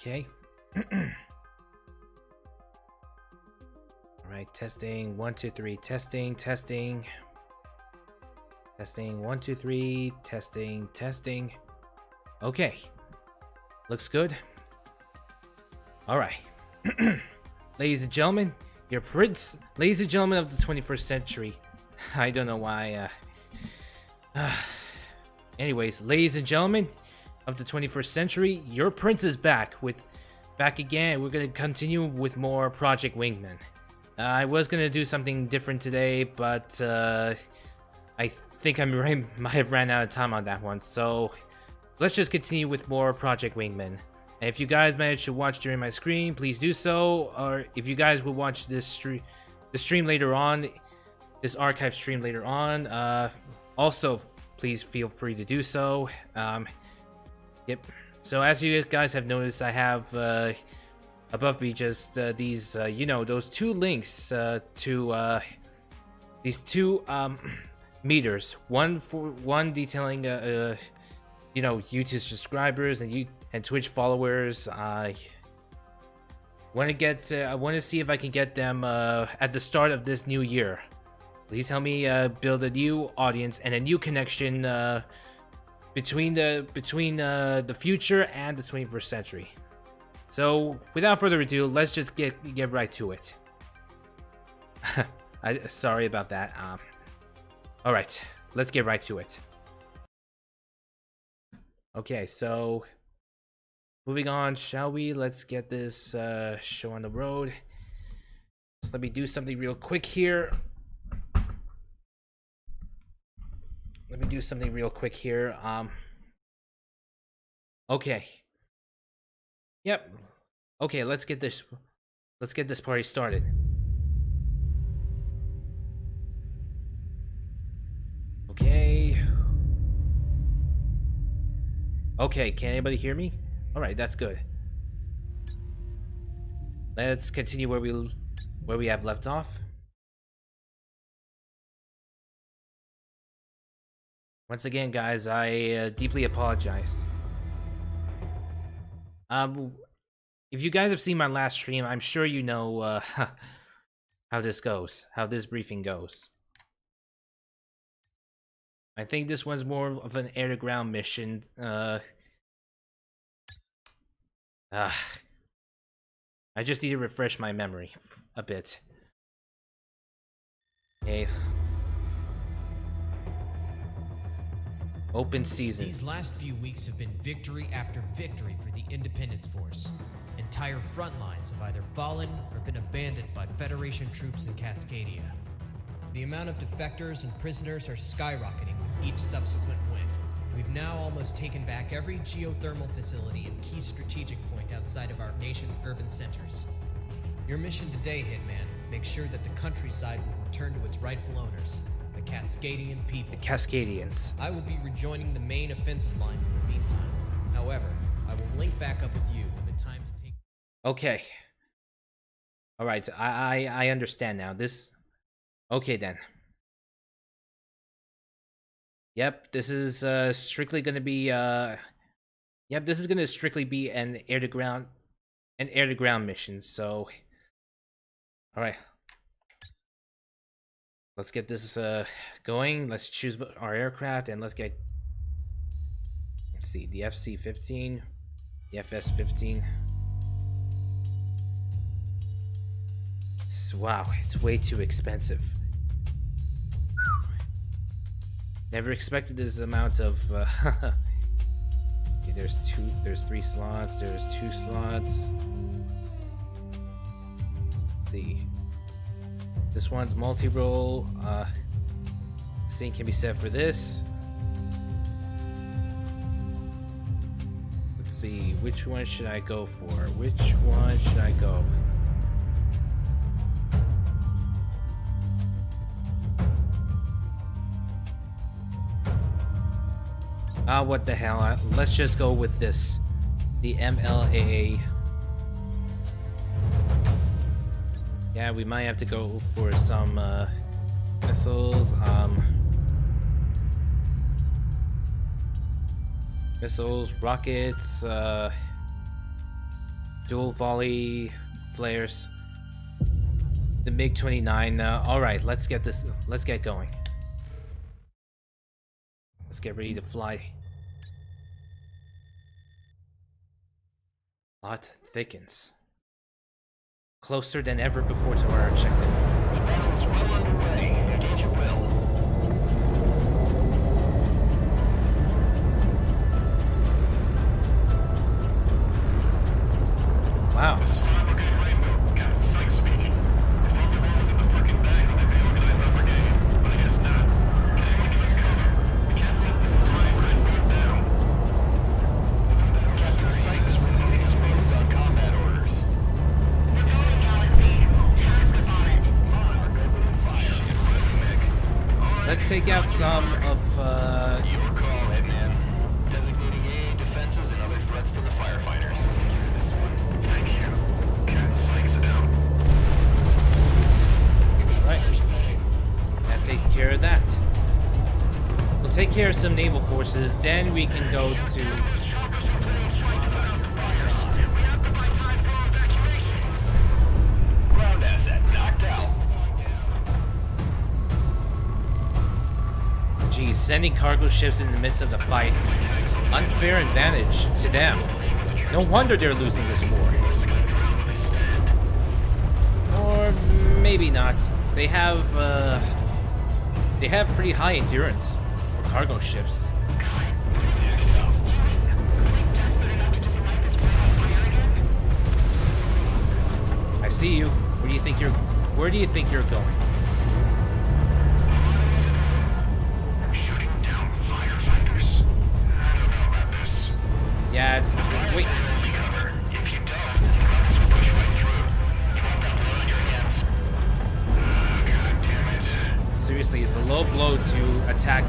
Okay. Alright, testing. 1, 2, 3. Testing, testing. Testing. 1, 2, 3. Testing, testing. Okay. Looks good. Alright. Ladies and gentlemen, your prince. Ladies and gentlemen of the 21st century. I don't know why. Anyways, ladies and gentlemen of the 21st century, your prince is back again. We're gonna continue with more Project Wingman. I was gonna do something different today, but I think I might have ran out of time on that one. So let's just continue with more Project Wingman. And if you guys managed to watch during my screen, please do so. Or if you guys will watch this stream later on, this archive stream later on, also please feel free to do so. Yep. So as you guys have noticed, I have above me just these, you know, those two links to these two meters. One detailing, you know, YouTube subscribers and Twitch followers. I want to see if I can get them at the start of this new year. Please help me build a new audience and a new connection between the future and the 21st century. So without further ado, let's just get right to it. Sorry about that. All right, let's get right to it. Okay, so moving on, shall we? Let's get this show on the road. So let me do something real quick here. Okay. Yep. Okay, let's get this party started. Okay. Okay, can anybody hear me? All right, that's good. Let's continue where we have left off. Once again, guys, I deeply apologize. If you guys have seen my last stream, I'm sure you know how this goes, how this briefing goes. I think this one's more of an air-to-ground mission. I just need to refresh my memory a bit. Okay. Open season. These last few weeks have been victory after victory for the Independence Force. Entire front lines have either fallen or been abandoned by Federation troops in Cascadia. The amount of defectors and prisoners are skyrocketing with each subsequent win. We've now almost taken back every geothermal facility and key strategic point outside of our nation's urban centers. Your mission today, Hitman, make sure that the countryside will return to its rightful owners. The Cascadian people. The Cascadians. I will be rejoining the main offensive lines in the meantime. However, I will link back up with you when the time to take... Okay. Alright, I understand now. This... Okay then. Yep, this is strictly gonna be Yep, this is gonna strictly be an air-to-ground mission, so... Alright. Let's get this going. Let's choose our aircraft and let's get... Let's see, the FC-15, the FS-15. Wow, it's way too expensive. Never expected this amount of... Okay, there's 3 slots, there's 2 slots. Let's see. This one's multi-role. Same can be said for this. Let's see, which one should I go for? Which one should I go? What the hell? Let's just go with this. The MLAA. Yeah, we might have to go for some missiles. Missiles, rockets, Dual volley flares. The MiG-29. All right, let's get this. Let's get going. Let's get ready to fly. Plot thickens. Closer than ever before to our objective. The battle's well underway. Engage at will. Wow. This is 5 okay, Rainbow. Captain Sykes speaking. If all the rounds in the fucking bag, then they organized our brigade. But I guess not. Can anyone give us cover? We can't let this entire redwood down. Captain Sykes, removing exposed on combat orders. We're going, Galaxy. Task upon it. We're good with the fire. Get ready, Mick. All right, Let's take out some of your call, Hitman. Designating AA defenses and other threats to the firefighters. Thank you. Captain Sykes out. Right. That takes care of that. We'll take care of some naval forces, then we can go to... Ground asset knocked out. Geez, sending cargo ships in the midst of the fight. Unfair advantage to them. No wonder they're losing this war. Or maybe not. They have pretty high endurance for cargo ships. I see you. Where do you think you're going? Shooting down firefighters. I don't know about this. Yeah, it's wait. Cover. If you don't, rockets will push right through. You want that blood on your hands. Oh, God damn it. Seriously, it's a low blow to attack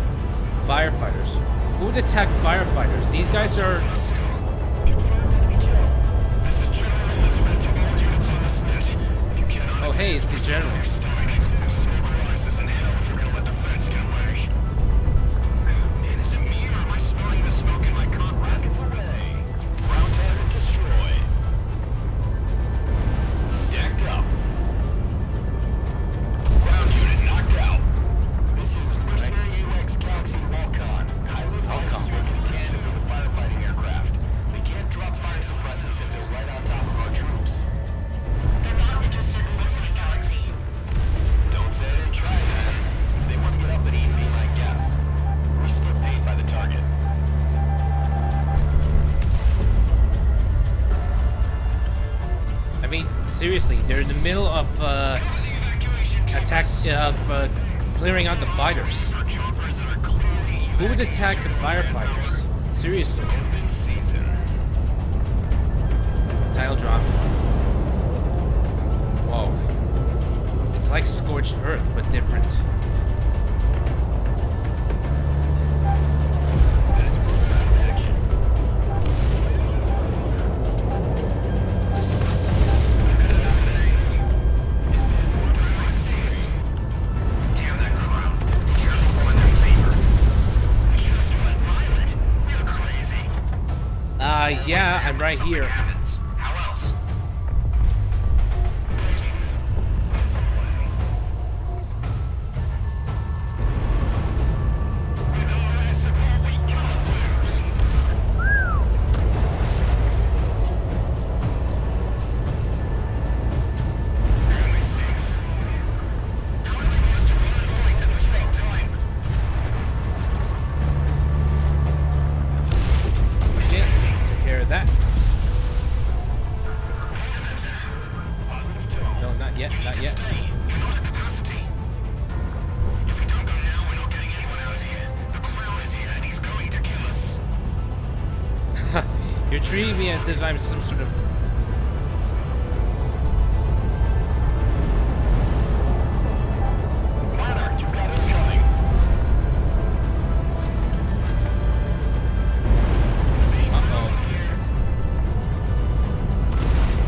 firefighters. Who would attack firefighters? These guys are... This is General Elizabeth to all units on the SNET. If you cannot... Oh, hey, it's the general. This in hell if you're gonna let the feds get away. Man, is it me or am I smelling the smoke in my cock? Rockets away. Ground target destroyed. Stacked up. Ground unit knocked out. This is Mercenary UX Galaxy Walcon. Highly Walcon. working in tandem with the firefighting aircraft. They can't drop fire suppressants if they're right on top of our troops. They're not interested in listening, Galaxy. Don't say I didn't try, man. They want to get up and eat me, I guess. We're still paid by the target. I mean, seriously, they're in the middle of clearing out the fighters. Who would attack the firefighters? Seriously. Title drop. Whoa. It's like scorched earth, but different. Damn that crowd. You're throwing their favor. Just went violent. You're crazy. Yeah, I'm right here. How else? Okay, took care of that. No, not yet, not yet. You're treating me as if I'm some sort of... Monarch, you got it coming. Uh-oh.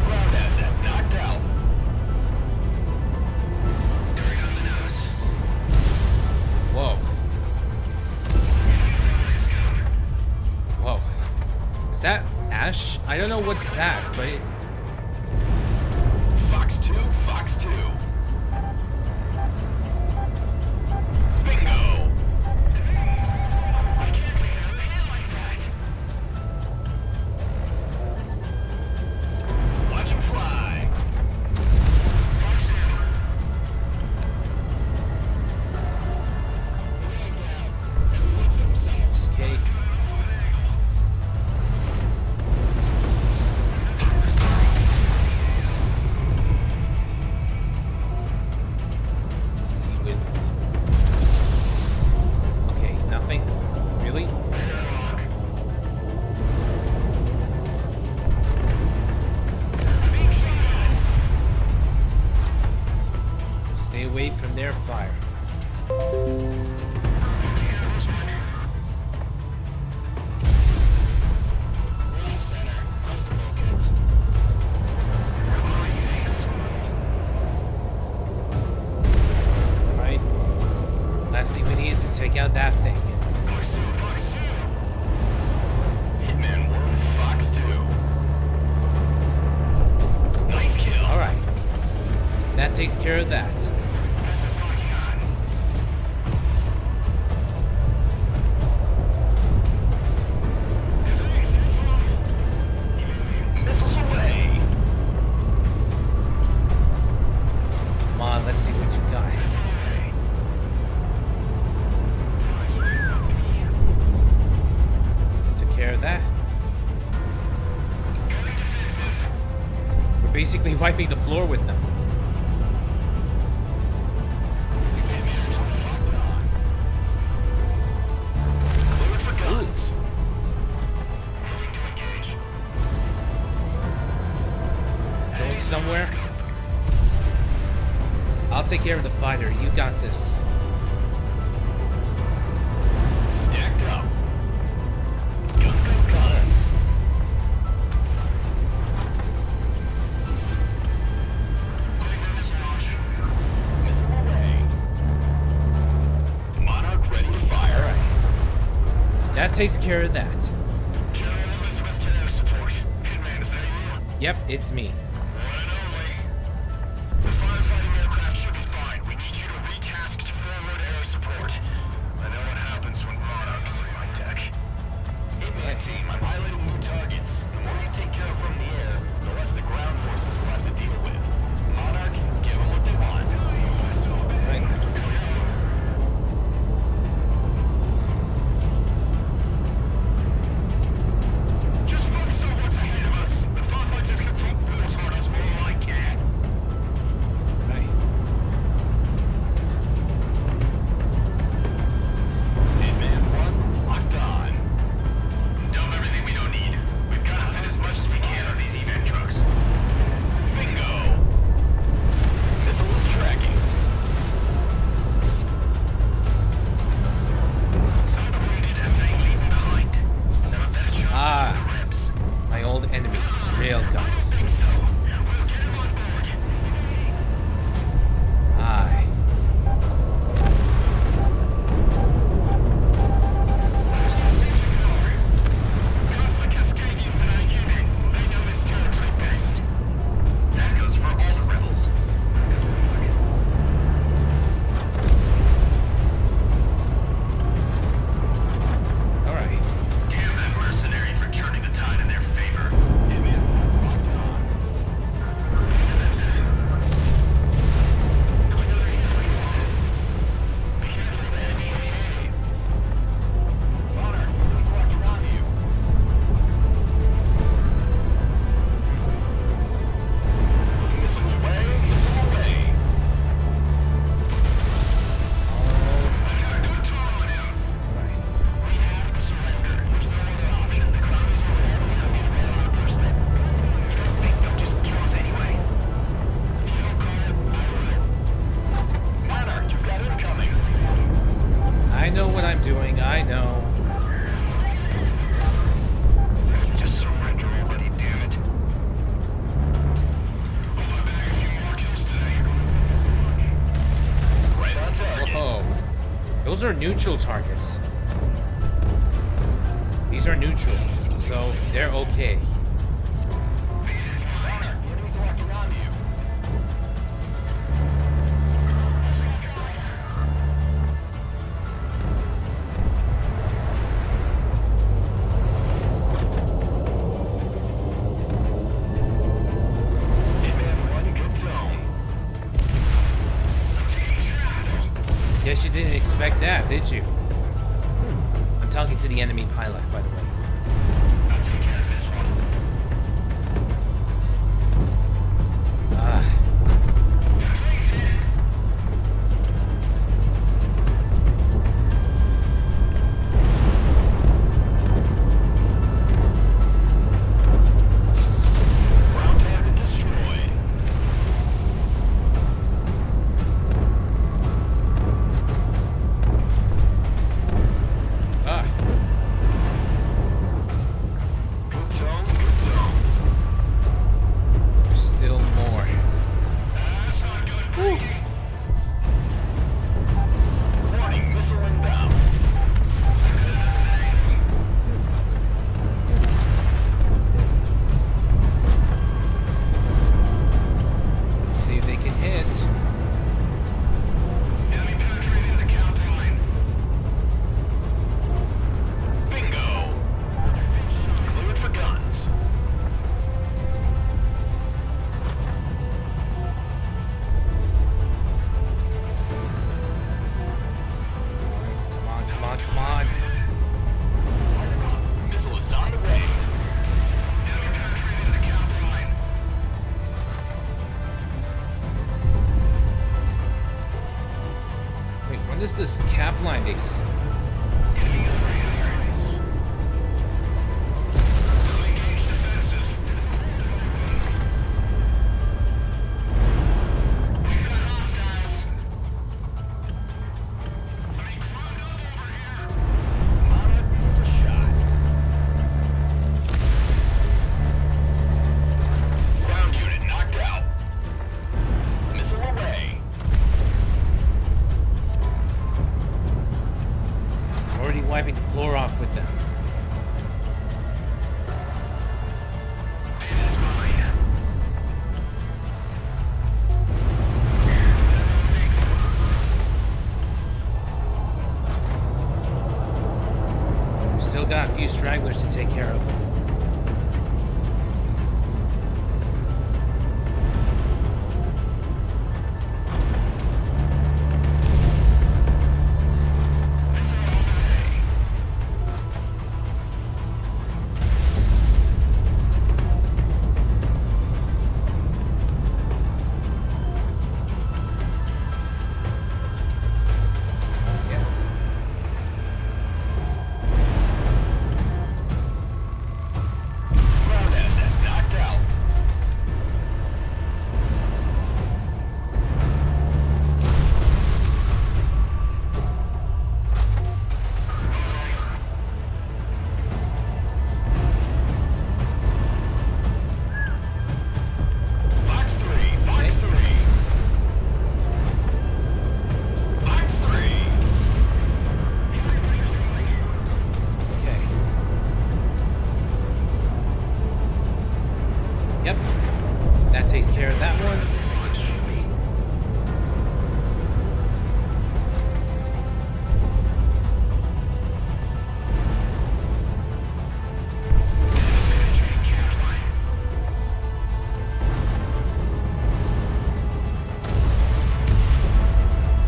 Ground asset knocked out. Whoa. Whoa. Is that ash? I don't know what's that, but Fox 2. Bingo! I can't leave him hit like that. Watch him fly. Fox 2. Okay. Let's see with. Okay, nothing. Really? Stay away from their fire. Alright. Last thing we need is to take out that thing. Hitman 1, Fox 2. Nice kill. Alright. That takes care of that. Missiles away. Come on, let's see what you got. Took care of that. We're basically wiping the floor with them. Cleared for guns. Going somewhere? I'll take care of the fighter. You got this. Stacked up. Guns, guns, guns. Missile away. Monarch ready to fire. Alright. That takes care of that. General Elizabeth to air support. Hitman, is that you? Yep, it's me. One and only. The firefighting aircraft should be fine. We need you to retask to forward air support. I know what happens when Monarchs are my tech. Hitman team, I'm highlighting new targets. The more you take care of from the air, the less the ground forces will have to deal with. Monarch, give them what they want. Right. Just focus on what's ahead of us. The firefighters can drop bullets on us for all I can. Right. Hitman 1, locked on. Dump everything we don't need. We've got to fit as much as we can on these event trucks. Bingo! Missile is tracking. Some of the wounded are staying leaving behind. There are better chances Ah. for the reps. My old enemy. Railguns. Think so. We'll get him on board. Aye. Guns the Cascadians in our unit. They know this territory best. That goes for all the rebels. Alright. Damn that mercenary for turning the tide in their favor. Hitman, locked on. Be careful, man. Monarch, he's locking on you. Missile away, missile away. Don't turn on him. Alright. We have to surrender. There's no other option. The crowd is more than we don't need to roll on our first thing. You don't think they'll just kill us anyway? If you don't call it, I will. Monarch, you've got incoming. I know what I'm doing. I know. Just surrender already, damn it. Hope I bag a few more kills today. Right on target. Whoa. Those are neutral targets. These are neutrals, so they're okay. Monarch, the enemy's locking onto you. expect that, did you? I'm talking to the enemy pilot, by the way. I'll take care of this one. Ah. Ground target destroyed. Ah. Good zone, good zone. There's still more. That's not good. Warning, missile inbound. See if they can hit. Enemy penetrating the count line. Bingo. Cleared for guns. Come on, come on, come on. Missile is on the way. Enemy penetrating the count line. Wait, when does this cap line ex- Enemy areas. Engage defensive. We've got hostiles. I mean, climbed up over here. Monarch needs a shot. Ground unit knocked out. Missile away. already wiping the floor off with them? It is mine. Still got a few stragglers to take care of. Ground asset knocked out. Box 3, box 3. Box 3. Okay. Yep. That takes care of that one.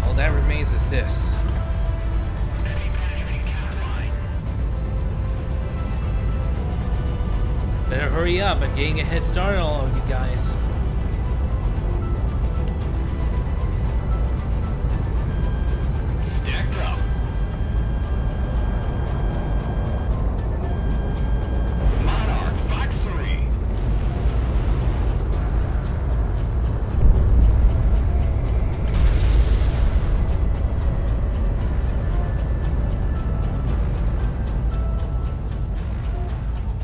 All that remains is this. Better hurry up. I'm getting a head start on all of you guys. Stacked up. Monarch, box 3.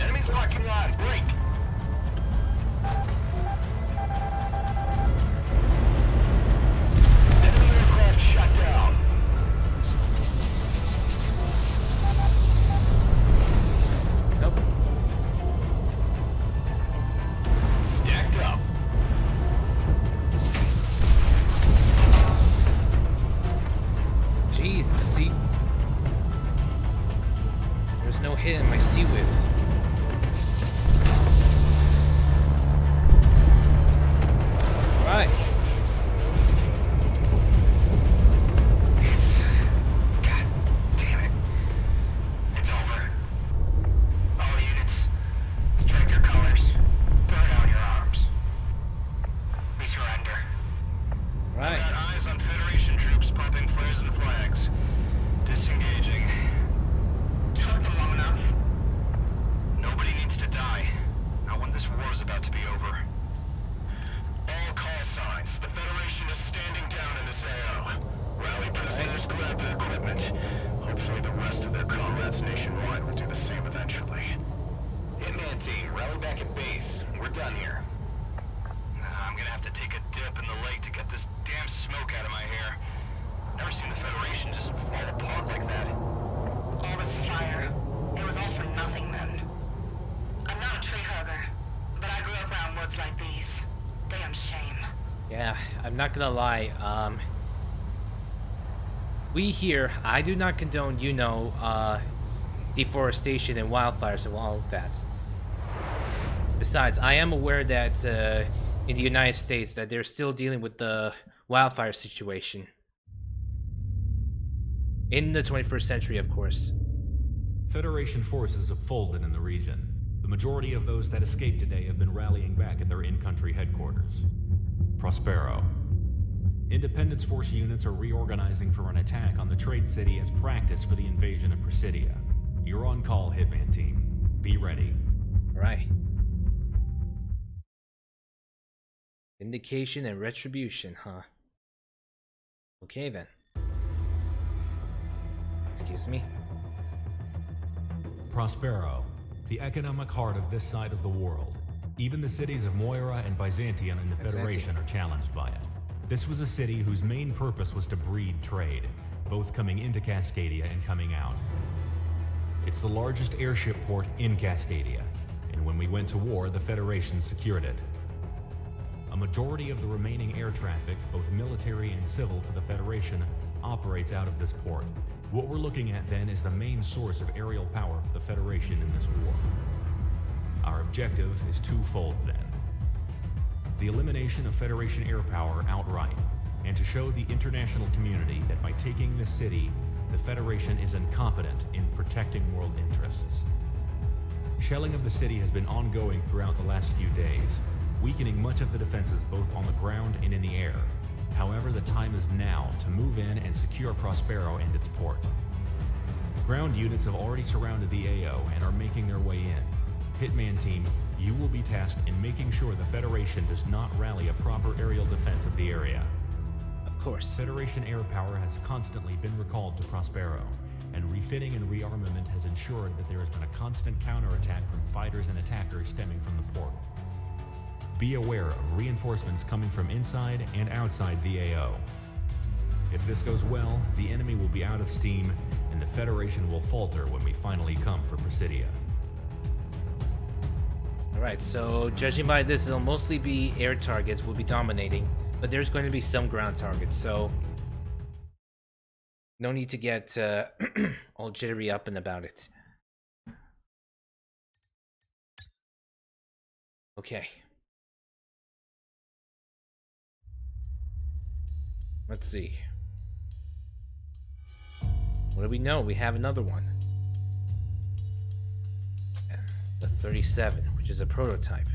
Enemies locking on. Break. Enemy aircraft shut down. Nope. Stacked up. Jeez, the sea. There's no hit in my sea whiz. Right. we're done here. I'm gonna have to take a dip in the lake to get this damn smoke out of my hair. Never seen the Federation just fall apart like that. All this fire. It was all for nothing then. I'm not a tree hugger, but I grew up around woods like these. Damn shame. Yeah, I'm not gonna lie. We here, I do not condone, you know, deforestation and wildfires and all of that. Besides, I am aware that in the United States that they're still dealing with the wildfire situation. In the 21st century, of course. Federation forces have folded in the region. The majority of those that escaped today have been rallying back at their in-country headquarters. Prospero. Independence Force units are reorganizing for an attack on the Trade City as practice for the invasion of Presidia. You're on call, Hitman Team. Be ready. Right. Vindication and retribution, huh? Okay then. Excuse me. Prospero, the economic heart of this side of the world. Even the cities of Moira and Byzantium in the Federation are challenged by it. This was a city whose main purpose was to breed trade, both coming into Cascadia and coming out. It's the largest airship port in Cascadia, and when we went to war, the Federation secured it. A majority of the remaining air traffic, both military and civil for the Federation, operates out of this port. What we're looking at then is the main source of aerial power for the Federation in this war. Our objective is twofold then. The elimination of Federation air power outright, and to show the international community that by taking this city, the Federation is incompetent in protecting world interests. Shelling of the city has been ongoing throughout the last few days, weakening much of the defenses both on the ground and in the air. However, the time is now to move in and secure Prospero and its port. Ground units have already surrounded the AO and are making their way in. Hitman Team, you will be tasked in making sure the Federation does not rally a proper aerial defense of the area. Of course. Federation air power has constantly been recalled to Prospero, and refitting and rearmament has ensured that there has been a constant counterattack from fighters and attackers stemming from the port. Be aware of reinforcements coming from inside and outside the AO. If this goes well, the enemy will be out of steam, and the Federation will falter when we finally come for Presidia. Alright, so judging by this, it'll mostly be air targets will be dominating, but there's going to be some ground targets, so no need to get all jittery up and about it. Okay. Let's see. What do we know? We have another one. The 37, which is a prototype.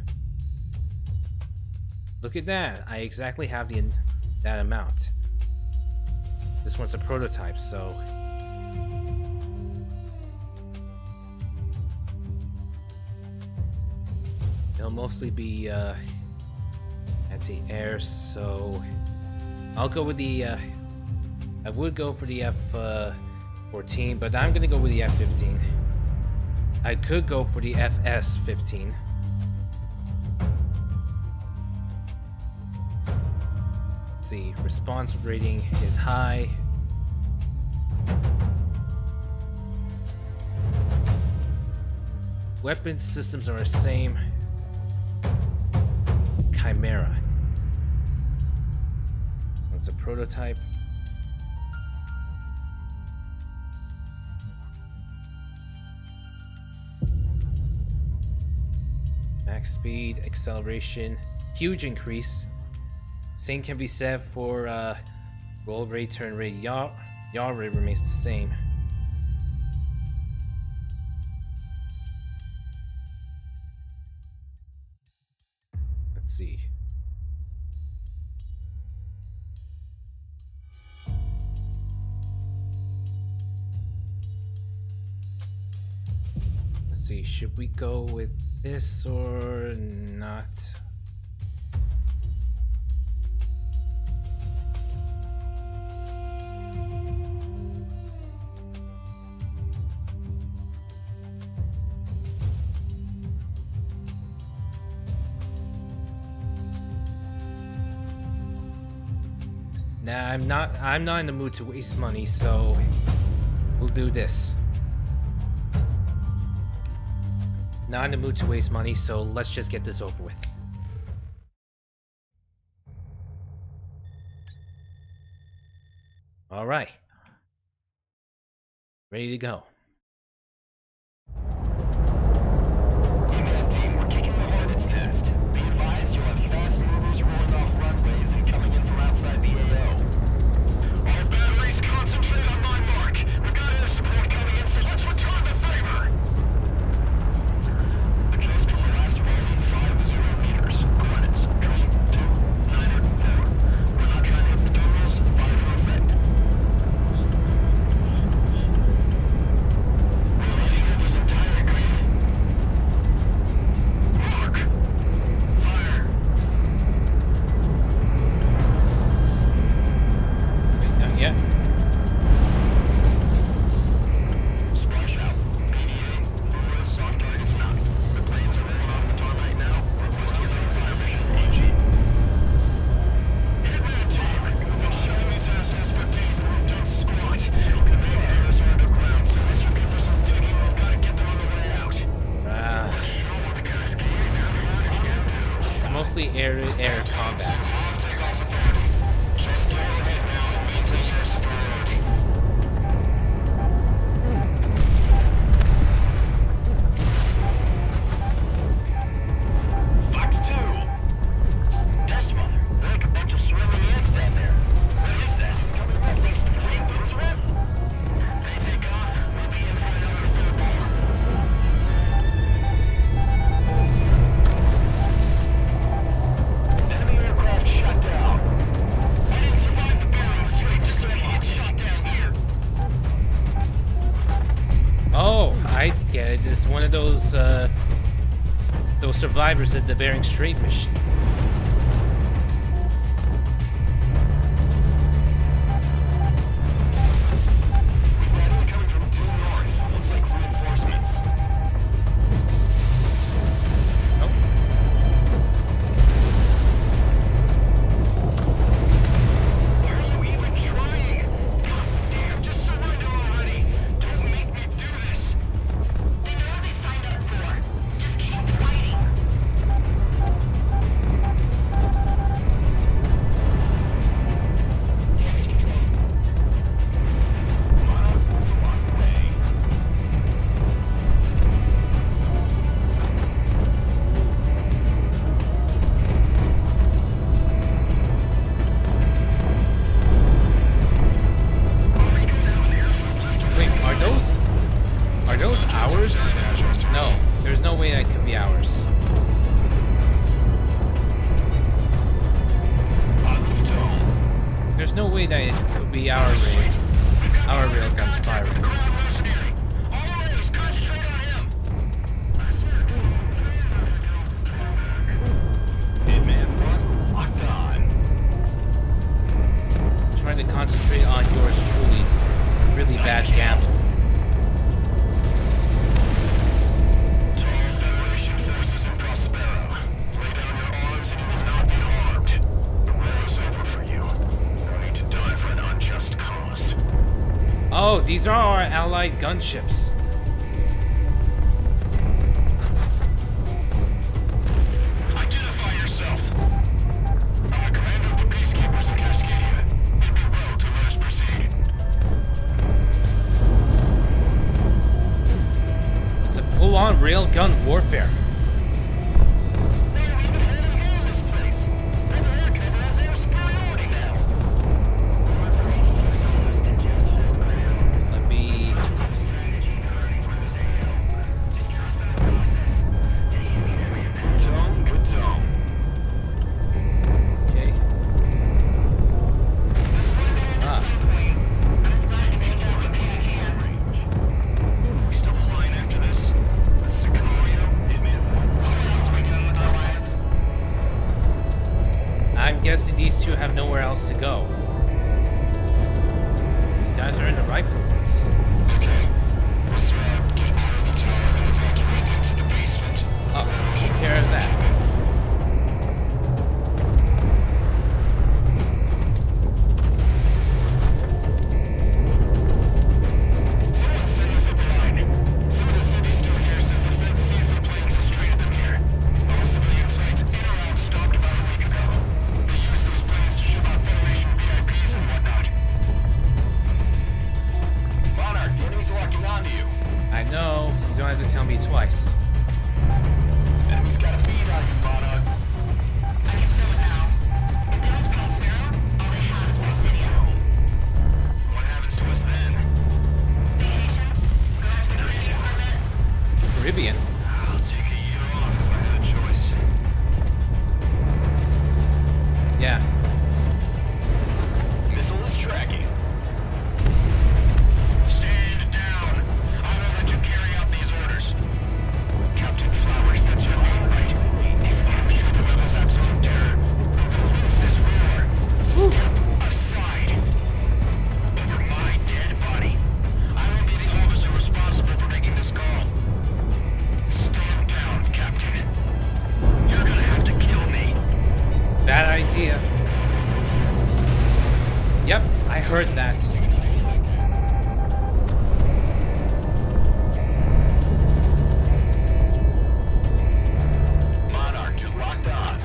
Look at that. I exactly have that amount. This one's a prototype, so it'll mostly be anti-air, so I'll go with the I would go for the F-14, but I'm gonna go with the F-15. I could go for the FS-15. Let's see, response rating is high. Weapons systems are the same. Chimera. It's a prototype. Max speed, acceleration, huge increase. Same can be said for roll rate, turn rate, yaw rate remains the same. Let's see. Let's see, should we go with this or not? Nah, I'm not in the mood to waste money, so we'll do this. Not in the mood to waste money, so let's just get this over with. All right. Ready to go. Wingman team, we're kicking the Hornet's nest. Be advised, you'll have fast movers rolling off runways and coming in from outside the AO. All batteries concentrate on my mark. We've got air support coming in, so let's return the favor. Adjust from the last volume 50 meters. Credits. 32904. We're not trying to hit the terminals. Fire for effect. We're lighting up this entire grid. Mark. Fire. Not yet. Splash out. PDA. Move soft targets knocked. The planes are rolling off the tarmac now. Requesting a 35 vision AG. Hitman team, we've been showing these assets for days and we don't squat. The main areas are underground, so unless you give us some digging, we've got to get them on the way out. You don't want the cascade down here. It's mostly air combat. Off takeoff authority. Just go ahead now and maintain your superiority. Fox 2. Test mother. They're like a bunch of swimming ants down there. What is that? Coming with these green boots with? They take off. We'll be in for another furball. Enemy aircraft shut down. I didn't survive the Bering Strait just so I can get shot down here. Oh, I get it. It's one of those survivors at the Bering Strait mission. We've got incoming from due north. Looks like reinforcements. Oh, Why are you even trying? God damn, just surrender already. Don't make me do this. They know what they signed up for. Just keep fighting. Damage control. wait, are those ours? No, there's no way that could be ours. Positive tone. There's no way that it could be our railguns firing. Hitman 1, locked on. Trying to concentrate on yours truly. Really bad gamble. To all Federation forces in Prospero, lay down your arms and you will not be harmed. The war is over for you. No need to die for an unjust cause. Oh, these are our allied gunships. Identify yourself. I'm the commander of the Peacekeepers in Cascadia. Hit me well to let us proceed. It's a full-on railgun warfare. Where have we been holding on this place? Rebel air cover has air superiority now. Let me. Tone, good tone. Okay. Ah, I'm just glad to make out what I can. We still flying after this? With Sicario? Hitman 1. Let's break them with our lives. I'm guessing these two have nowhere else to go. These guys are in the rifle woods. Okay. What's around? Get out of the tower and evacuate into the basement. Oh, take care of that. You don't have to tell me twice. Enemy's got a bead on you, Monarch. I can feel it now. If they don't spell zero, all they have is Presidio. What happens to us then? Vacation? Go out to the Caribbean for a bit? Caribbean? I'll take a year off if I had a choice. Yeah. Missile is tracking. Stand down. I will let you carry out these orders. Captain Flowers, that's your all right. I'm sure the rebels absolute terror. But we'll lose this war. Step aside. Over my dead body. I will be the officer responsible for making this call. Stand down, Captain. You're gonna have to kill me. Bad idea. Yep, I heard that. Monarch, you're locked on.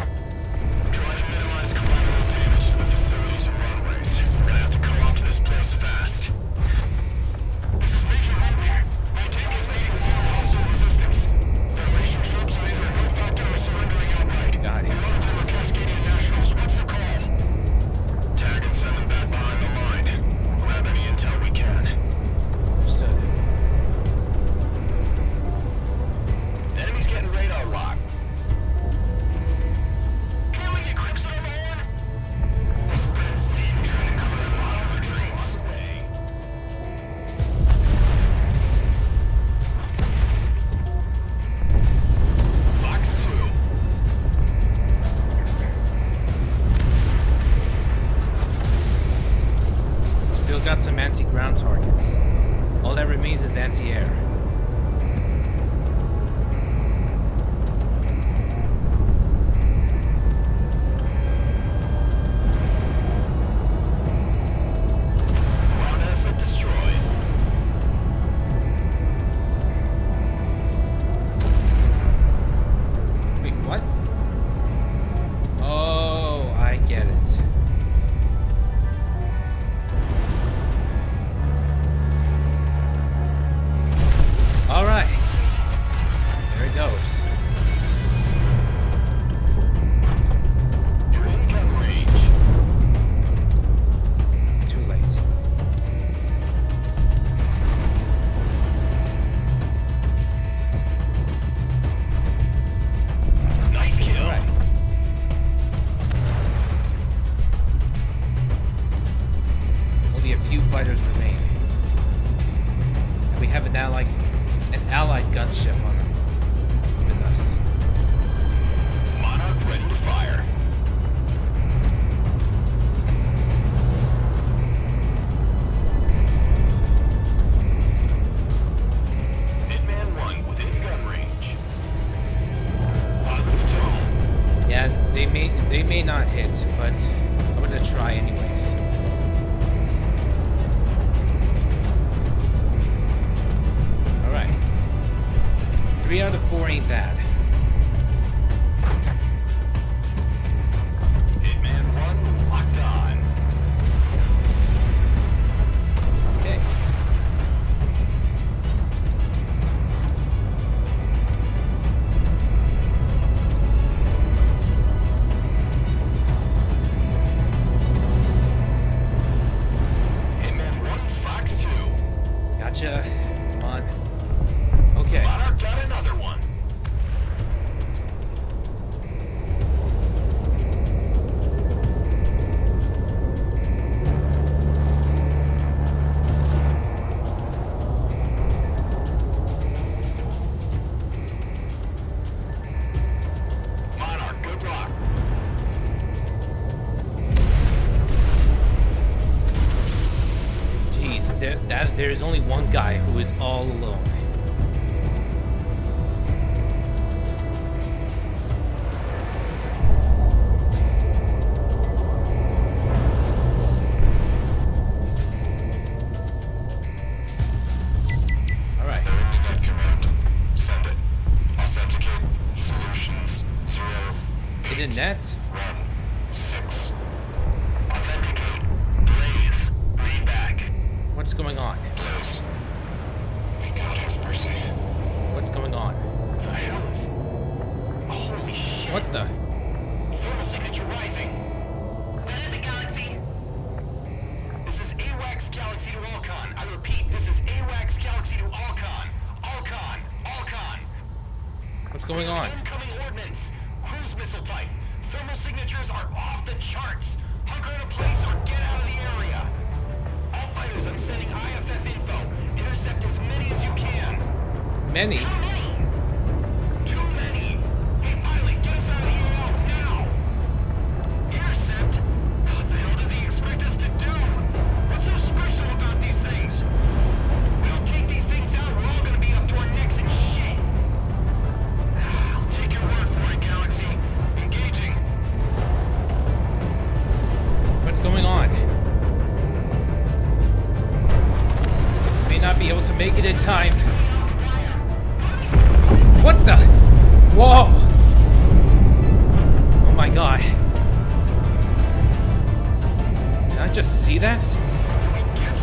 Try to minimize collateral damage to the facilities and runways. We're gonna have to co-opt this place fast. This is Major Wingman. My tank is meeting zero hostile resistance. Federation troops are either no factor or surrendering outright. Got it. One of them are Cascadian Nationals. What's the call? Tag and send them back behind the line. Grab any intel we can. Understood. The enemy's getting radar locked. Can we get Crimson on the horn? This bird's team trying to cover a lot of retreats. Fox 2. Still got some anti-ground targets. All that remains is anti-air. Ground asset destroyed. Wait, what? Oh, I get it. All right. There it goes. You're in gun range. Too late. Nice kill. All right. Only a few fighters remain. And we have it now like an allied gunship on with us. Monarch ready to fire. Hitman 1 within gun range. Positive tone. Yeah, they may not hit, but I'm gonna try anyways. All right. 3 out of 4 ain't bad. Hitman 1 locked on. Okay. Hitman 1 Fox 2. Gotcha. Come on. Okay. Monarch got another one. Monarch, good luck. Jeez, there's only one guy who is all alone. All right. Internet command. Send it. Authenticate. Solutions. 0. Hit a net. 1. 6. Authenticate. Blaze. Read back. What's going on? Blaze. May God have mercy. What's going on? Incoming ordnance. Cruise missile type. Thermal signatures are off the charts. Hunker in a place or get out of the area. All fighters, I'm sending IFF info. Intercept as many as you can. Many? How many? Too many. Hey, pilot, get us out of the AO now. Intercept? What the hell does he expect us to do? What's so special about these things? We don't take these things out, we're all gonna be up to our necks in shit. I'll take your word for it, Galaxy. Engaging. What's going on? May not be able to make it in time. What the? Whoa! Oh my god. Did I just see that? Get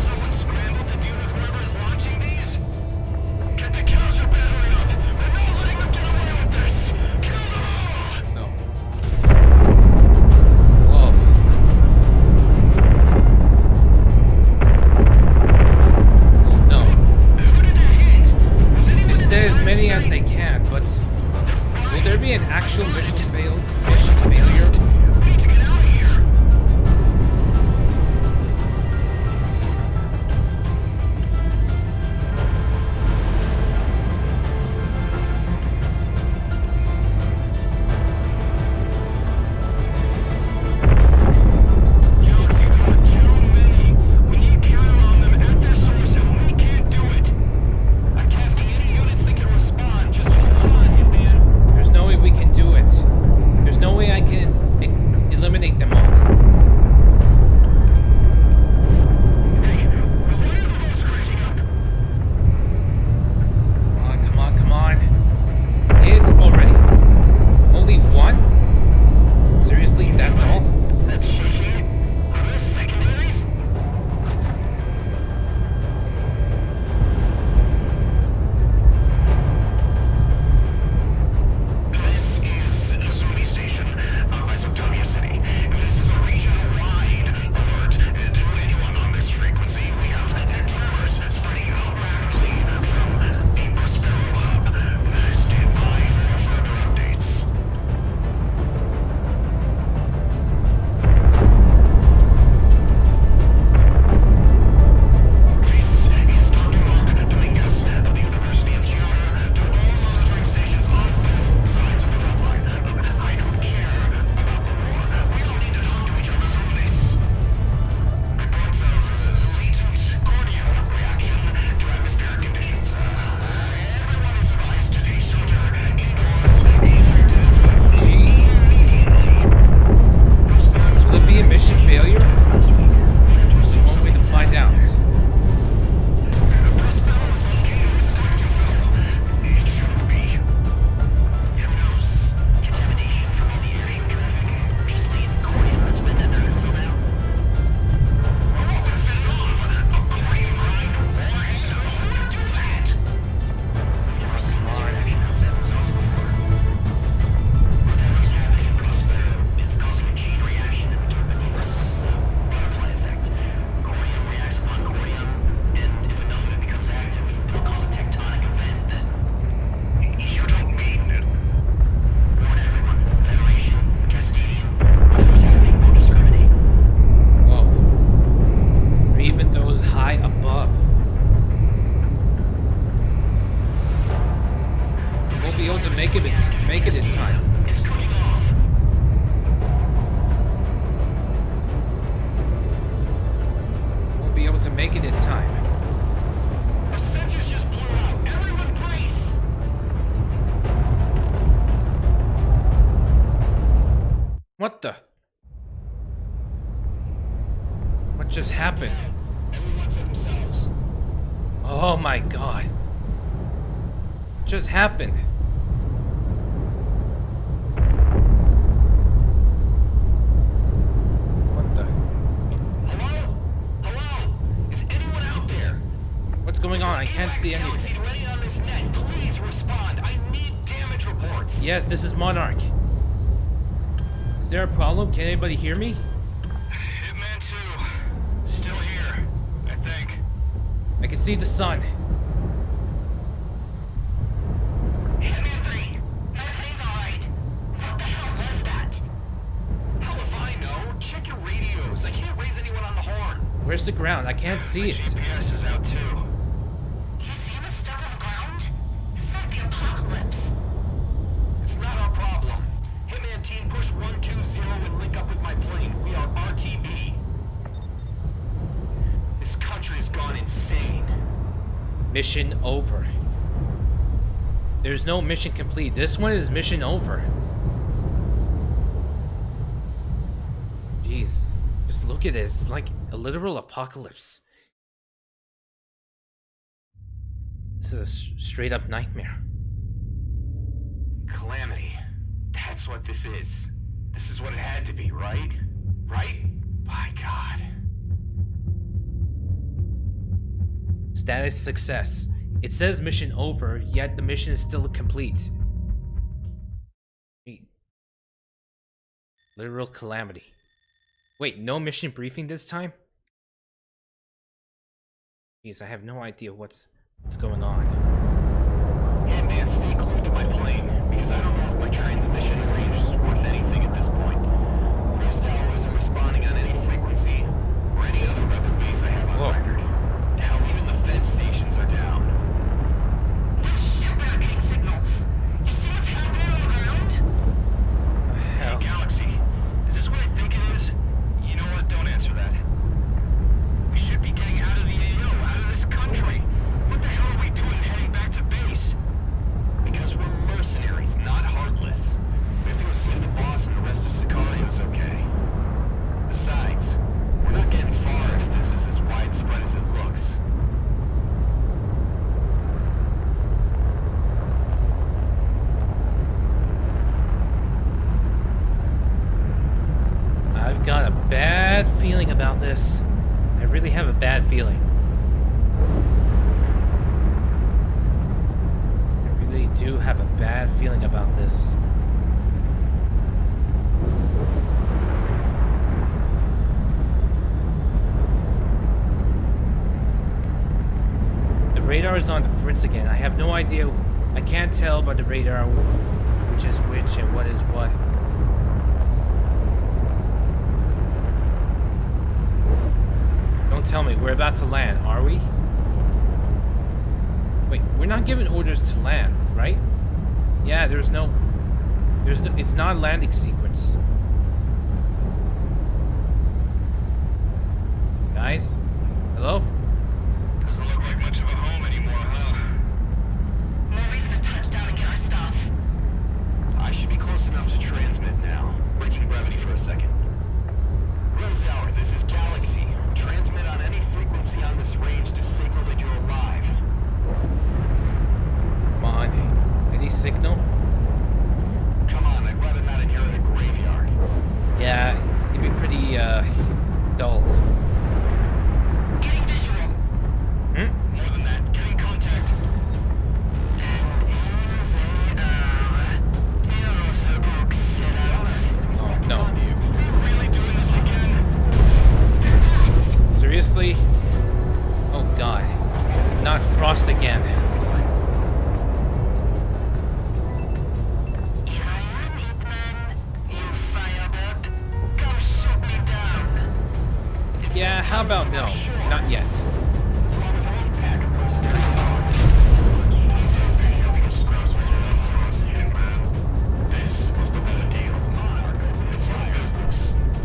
someone scrambled to deal with whoever's launching these? Get the counter battery up! We're not letting them get away with this! Kill them all! No. Whoa. Oh no. Who did they hit? Is anyone It in says the many as they can, but will there be an actual mission failure? We need to get out of here! Galaxy, there are too many. We need counter on them at their source, and we can't do it. I'm tasking any units that can respond. Just hold on, Hitman. There's no way we can do it. There's no way I can eliminate them all. Hey, why are the roads cranking up? Come on, come on. It's already. Only one? Seriously, that's all? That's shaking. Are there secondaries? This is Azumi Station, out by Sokovia City. This is a regional-wide alert. To anyone on this frequency, we have tremors spreading out rapidly from a Prospero hub. Stand by for further updates. This is Dr. Mark Dominguez of the University of Chiara to all monitoring stations on both sides of the red line. I don't care about the war. We all need to talk to each other through this. Reports of latent corneal reaction to atmospheric conditions. Everyone is advised to take shelter indoors, effective Jeez. immediately. Will it be a mission failure? There's one way to find out. It's causing a chain reaction in the turbine. Butterfly effect. Corium reacts upon corium, and if enough of it becomes active, it'll cause a tectonic event that... You don't mean it. Warn everyone. Federation, Cascadian, whatever's happening, don't discriminate. Whoa. Or even those high above. Won't be able to make it in time. It's cooking off. Won't be able to make it in time. Our sensors just blew out. Everyone brace! What the? What just happened? Everyone for themselves. Oh my god. What just happened? What the? Hello? Hello? Is anyone out there? What's going on? I can't see anything. Galaxy ready on this net. Please respond. I need damage reports. Yes, this is Monarch. Is there a problem? Can anybody hear me? Hitman 2. Still here. I think. I can see the sun. Hitman 3. Where's the ground? I can't see it. GPS is out too. You see the stuff on the ground? It's like the apocalypse. It's not our problem. Hitman team, push 120 and link up with my plane. We are RTB. This country has gone insane. Mission over. There's no mission complete. This one is mission over. Jeez. Just look at it. It's like a literal apocalypse. This is a straight up nightmare. Calamity. That's what this is. This is what it had to be, right? Right? My God. Status success. It says mission over, yet the mission is still complete. Gee. Literal calamity. Wait, no mission briefing this time? Jeez, I have no idea what's going on. Yeah, man, stay glued to my plane, because I don't know if my transmission range is worth anything at this point. First Tower isn't responding on any frequency, or any other rebel base I have on Whoa. record. Hell, even the fed stations are down. No shit, we're not getting signals. You see what's happening on the ground? Hell. Hey, Galaxy, is this what I think it is? You know what? Don't answer that. We should be getting out of the AO, out of this country. What the hell are we doing heading back to base? Because we're mercenaries, not heartless. We have to go see if the boss and the rest of Sicario is okay. Besides, we're not getting far if this is as widespread as it looks. I've got a bad feeling about this. I really have a bad feeling. I really do have a bad feeling about this. The radar is on the fritz again. I have no idea. I can't tell by the radar which is which and what is what. Don't tell me, we're about to land, are we? Wait, we're not giving orders to land, right? Yeah, there's no, it's not a landing sequence. Guys? Hello? Doesn't look like much of a home anymore, huh? No reason to touch down and get our stuff. I should be close enough to transmit now. Breaking brevity for a second. Rose Hour, this is Galaxy. Transmit on any frequency on this range to signal that you're alive. Come on, any signal? Come on, I'd rather not inherit a graveyard. Yeah, it'd be pretty, dull. Getting visual. More than that, getting contact. Oh, no. Really doing this again? Seriously? Oh god. Not Frost again. Here I am, Hitman. You fired up. Come shoot me down. Yeah, how about no? Not yet. Along with our own pack of mercenary dogs. This was the better deal. It's my business.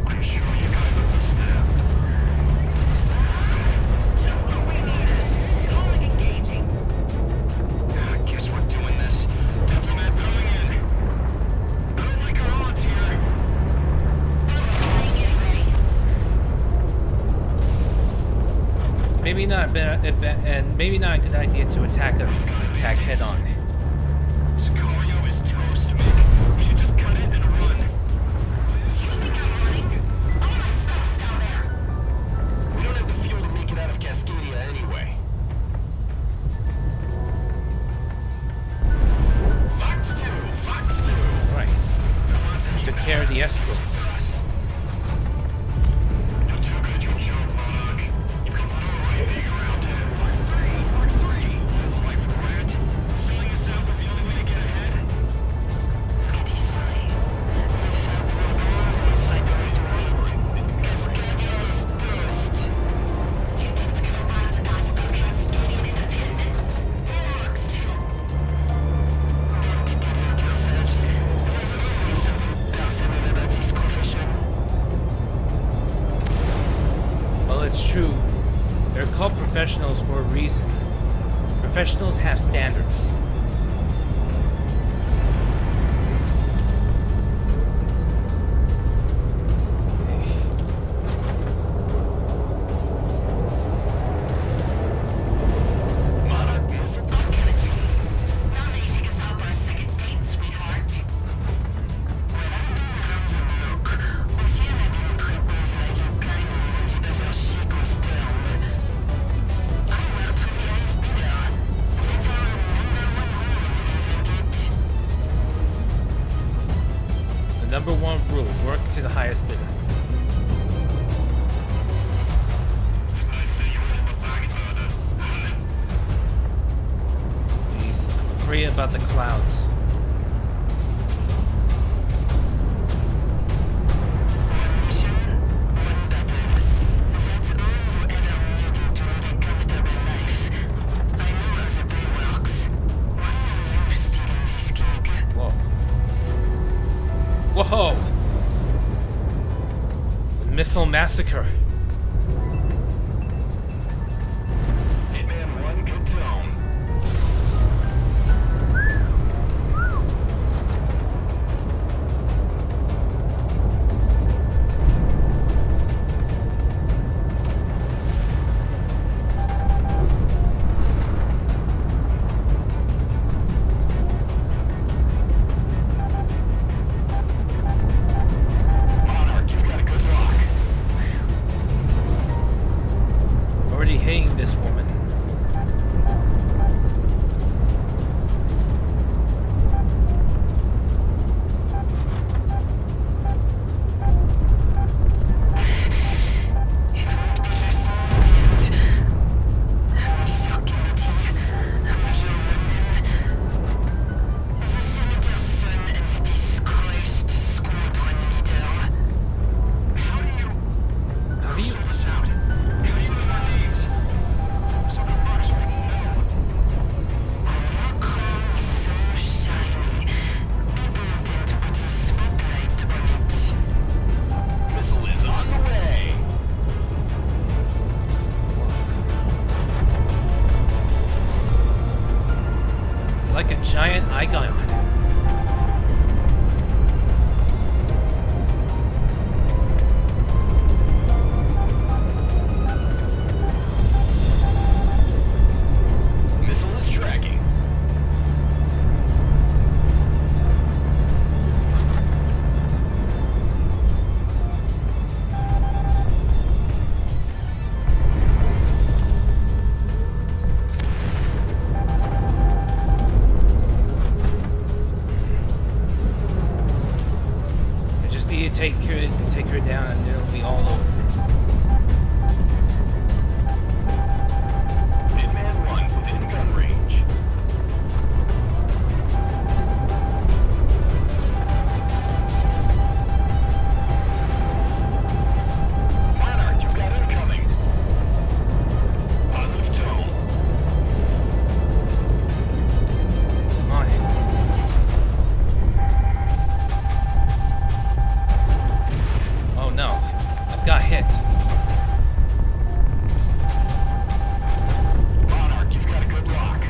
I'm sure you guys understand. Calling engaging. Guess we're doing this. Diplomat coming in. I don't like our odds here. Getting ready. Maybe not, and maybe not a good idea to attack head on. Sicario is toast, Mick. We should just cut it and run. You think I'm running? All my stuff's down there. We don't have the fuel to make it out of Cascadia anyway. Fox 2! Fox 2! Right. Took care of the escorts. You're too good at your job, Monarch. You've got no right being around here. Fox 3! Fox 3! Life red. Selling professionals for a reason. Professionals have standards. Number one rule, work to the highest bidder. Jeez, I'm afraid about the clouds. Whoa! The missile massacre. Hitman 1, good tone. Monarch, you've got a good lock. Already hitting this woman. How do you? Missile is on the way. It's like a giant icon. Missile is tracking. I just need to take her down, and it'll be all over. Hitman 1 within gun range. Monarch, you've got incoming. Positive tone. Come on. Oh no, I've got hit. Monarch, you've got a good lock.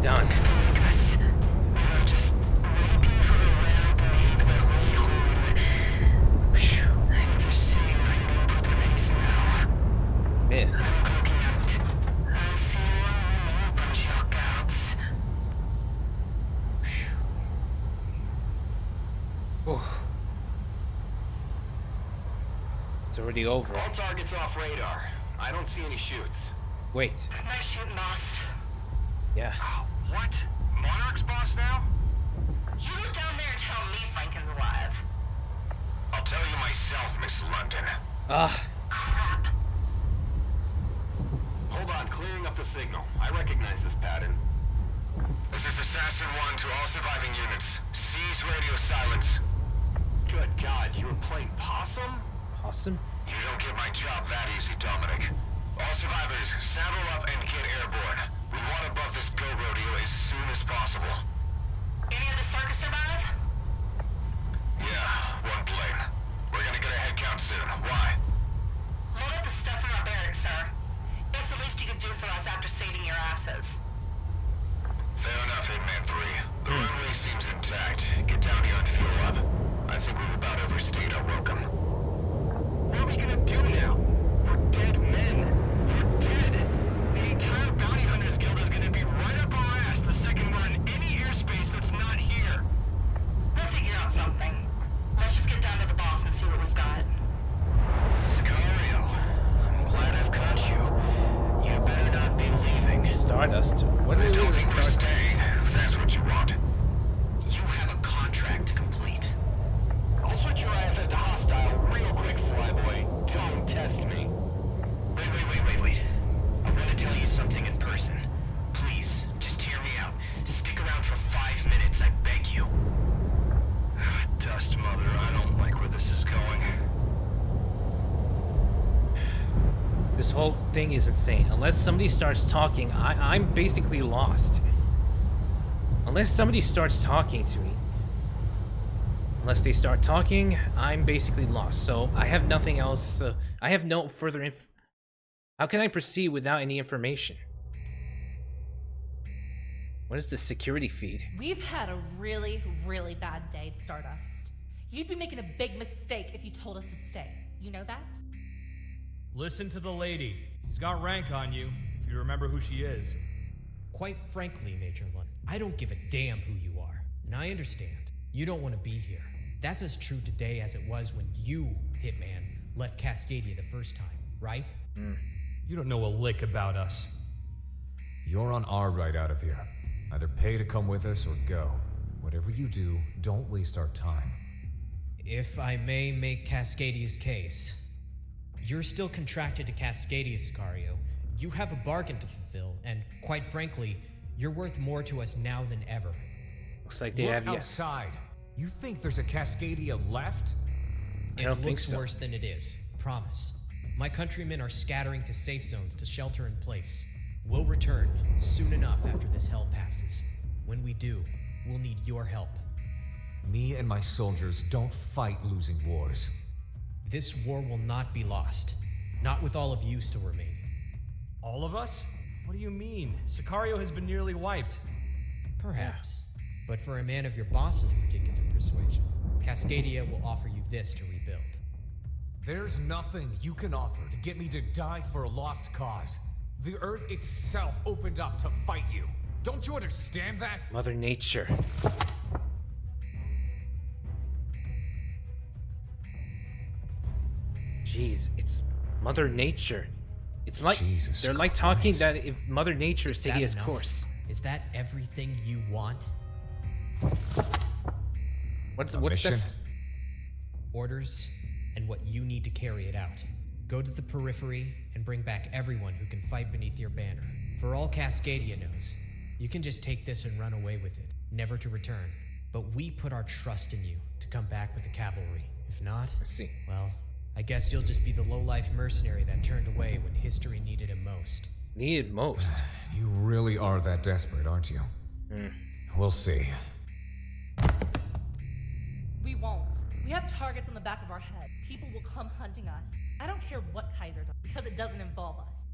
Done. Phew. Miss. Ooh. It's already over. All targets off radar. I don't see any shoots. Wait. Nice shooting, boss. Yeah. What? Monarch's boss now? You go down there and tell me Franken's alive. I'll tell you myself, Miss London. Ah. Crap. Hold on, clearing up the signal. I recognize this pattern. This is Assassin 1 to all surviving units. Seize radio silence. Good God, you were playing possum? Awesome. You don't get my job that easy, Dominic. All survivors, saddle up and get airborne. We want above this go rodeo as soon as possible. Any of the circus survive? Yeah, one Stardust. What is Don't a make me Stardust? stay, if that's what you want. You have a contract to complete. I'll switch your IFS to hostile real quick, flyboy. Don't test me. Wait. I want to tell you something in person. Please, just hear me out. Stick around for 5 minutes, I beg you. Dust Mother, I don't like where this is going. This whole thing is insane. Unless somebody starts talking, I'm basically lost. Unless somebody starts talking to me. Unless they start talking, I'm basically lost. So I have nothing else. I have no further How can I proceed without any information? What is the security feed? We've had a really, really bad day, Stardust. You'd be making a big mistake if you told us to stay. You know that? Listen to the lady. She's got rank on you, if you remember who she is. Quite frankly, Major Lund, I don't give a damn who you are. And I understand. You don't want to be here. That's as true today as it was when you, Hitman, left Cascadia the first time, right? You don't know a lick about us. You're on our ride out of here. Either pay to come with us or go. Whatever you do, don't waste our time. If I may make Cascadia's case, you're still contracted to Cascadia, Sicario. You have a bargain to fulfill, and quite frankly, you're worth more to us now than ever. Looks like they Look have outside. You think there's a Cascadia left? I don't It think looks so. worse than it is. Promise. My countrymen are scattering to safe zones to shelter in place. We'll return soon enough after this hell passes. When we do, we'll need your help. Me and my soldiers don't fight losing wars. This war will not be lost. Not with all of you still remaining. All of us? What do you mean? Sicario has been nearly wiped. Perhaps. But for a man of your boss's particular persuasion, Cascadia will offer you this to rebuild. There's nothing you can offer to get me to die for a lost cause. The Earth itself opened up to fight you. Don't you understand that? Mother Nature. Jeez, it's Mother Nature. It's like Jesus they're like talking Christ. that if Mother Nature is Is taking that its enough? course. Is that everything you want? What's mission? this? Orders, and what you need to carry it out. Go to the periphery and bring back everyone who can fight beneath your banner. For all Cascadia knows, you can just take this and run away with it, never to return. But we put our trust in you to come back with the cavalry. If not, Let's see. well, I guess you'll just be the low-life mercenary that turned away when history needed him most. Needed most. You really are that desperate, aren't you? We'll see. We won't. We have targets on the back of our head. People will come hunting us. I don't care what Kaiser does, because it doesn't involve us.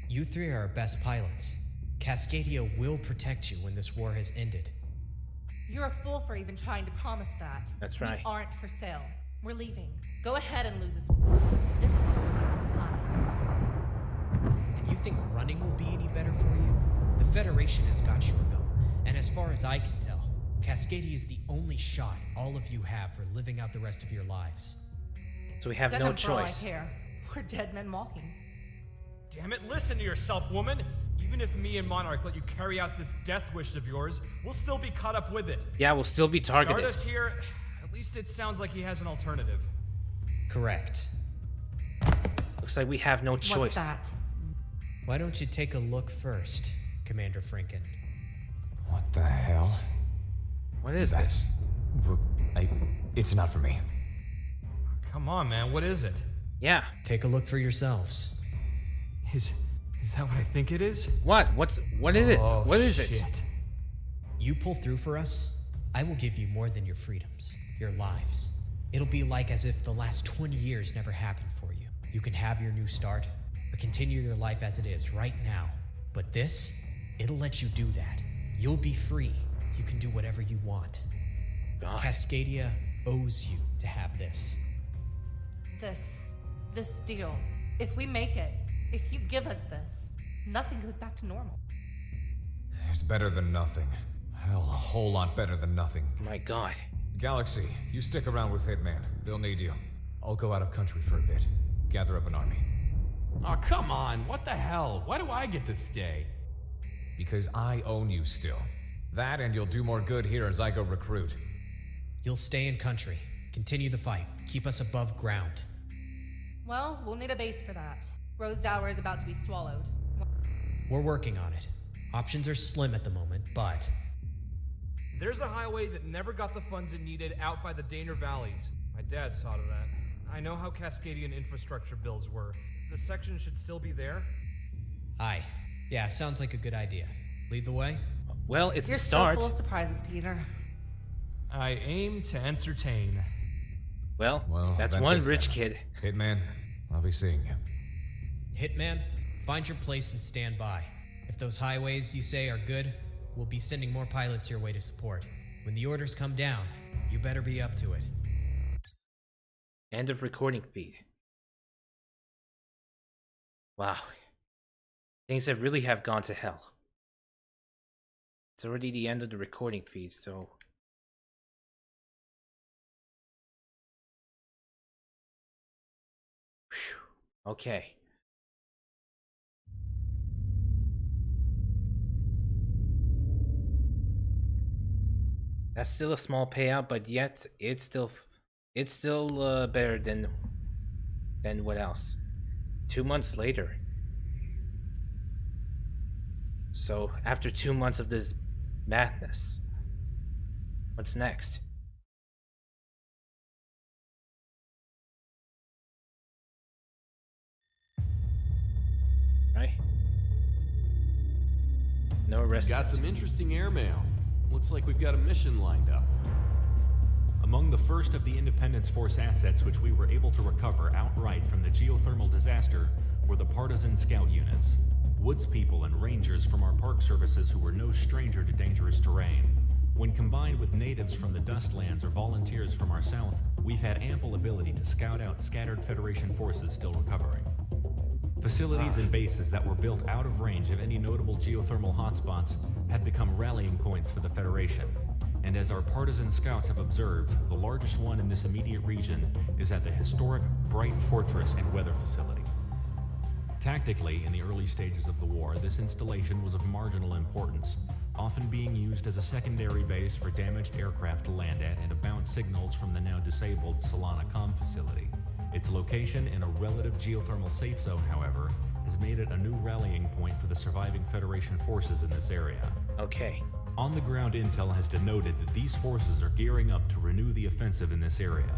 You three are our best pilots. Cascadia will protect you when this war has ended. You're a fool for even trying to promise that. That's right. We aren't for sale. We're leaving. Go ahead and lose this war. This is your client. And you think running will be any better for you? The Federation has got your number. And as far as I can tell, Cascadia is the only shot all of you have for living out the rest of your lives. So we have Send no them for all I choice. care. We're dead men walking. Damn it, listen to yourself, woman! Even if me and Monarch let you carry out this death wish of yours, we'll still be caught up with it. Yeah, we'll still be targeted. Stardust here, at least it sounds like he has an alternative. Correct. Looks like we have no choice. What's that? Why don't you take a look first, Commander Franken? What the hell? What is this? It's not for me. Come on, man, what is it? Yeah. Take a look for yourselves. Is that what I think it is? What? What is it? Oh, What is it? shit. You pull through for us, I will give you more than your freedoms, your lives. It'll be like as if the last 20 years never happened for you. You can have your new start, or continue your life as it is right now. But this, it'll let you do that. You'll be free. You can do whatever you want. God. Cascadia owes you to have this. This deal. If we make it, if you give us this, nothing goes back to normal. It's better than nothing. Hell, a whole lot better than nothing. My God. Galaxy, you stick around with Hitman. They'll need you. I'll go out of country for a bit. Gather up an army. Oh, come on. What the hell? Why do I get to stay? Because I own you still. That and you'll do more good here as I go recruit. You'll stay in country. Continue the fight. Keep us above ground. Well, we'll need a base for that. Rosedower is about to be swallowed. We're working on it. Options are slim at the moment, but... There's a highway that never got the funds it needed out by the Daner Valleys. My dad saw to that. I know how Cascadian infrastructure bills were. The section should still be there. Aye. Yeah, sounds like a good idea. Lead the way? Well, it's You're a start. so full of surprises, Peter. I aim to entertain. Well, that's that's one it rich then. kid. Hitman, I'll be seeing you. Hitman, find your place and stand by. If those highways you say are good, we'll be sending more pilots your way to support. When the orders come down, you better be up to it. End of recording feed. Wow. Things have really have gone to hell. It's already the end of the recording feed, so... Whew. Okay. That's still a small payout, but yet it's still better than what else? 2 months later. So after 2 months of this madness, what's next? Right? No arrest. Got some interesting airmail. Looks like we've got a mission lined up. Among the first of the Independence Force assets which we were able to recover outright from the geothermal disaster were the partisan scout units. Woods people and rangers from our park services who were no stranger to dangerous terrain. When combined with natives from the Dustlands or volunteers from our south, we've had ample ability to scout out scattered Federation forces still recovering. Facilities and bases that were built out of range of any notable geothermal hotspots have become rallying points for the Federation. And as our partisan scouts have observed, the largest one in this immediate region is at the historic Bright Fortress and Weather Facility. Tactically, in the early stages of the war, this installation was of marginal importance, often being used as a secondary base for damaged aircraft to land at and to bounce signals from the now disabled Solana Com facility. Its location in a relative geothermal safe zone, however, has made it a new rallying point for the surviving Federation forces in this area. Okay. On-the-ground intel has denoted that these forces are gearing up to renew the offensive in this area.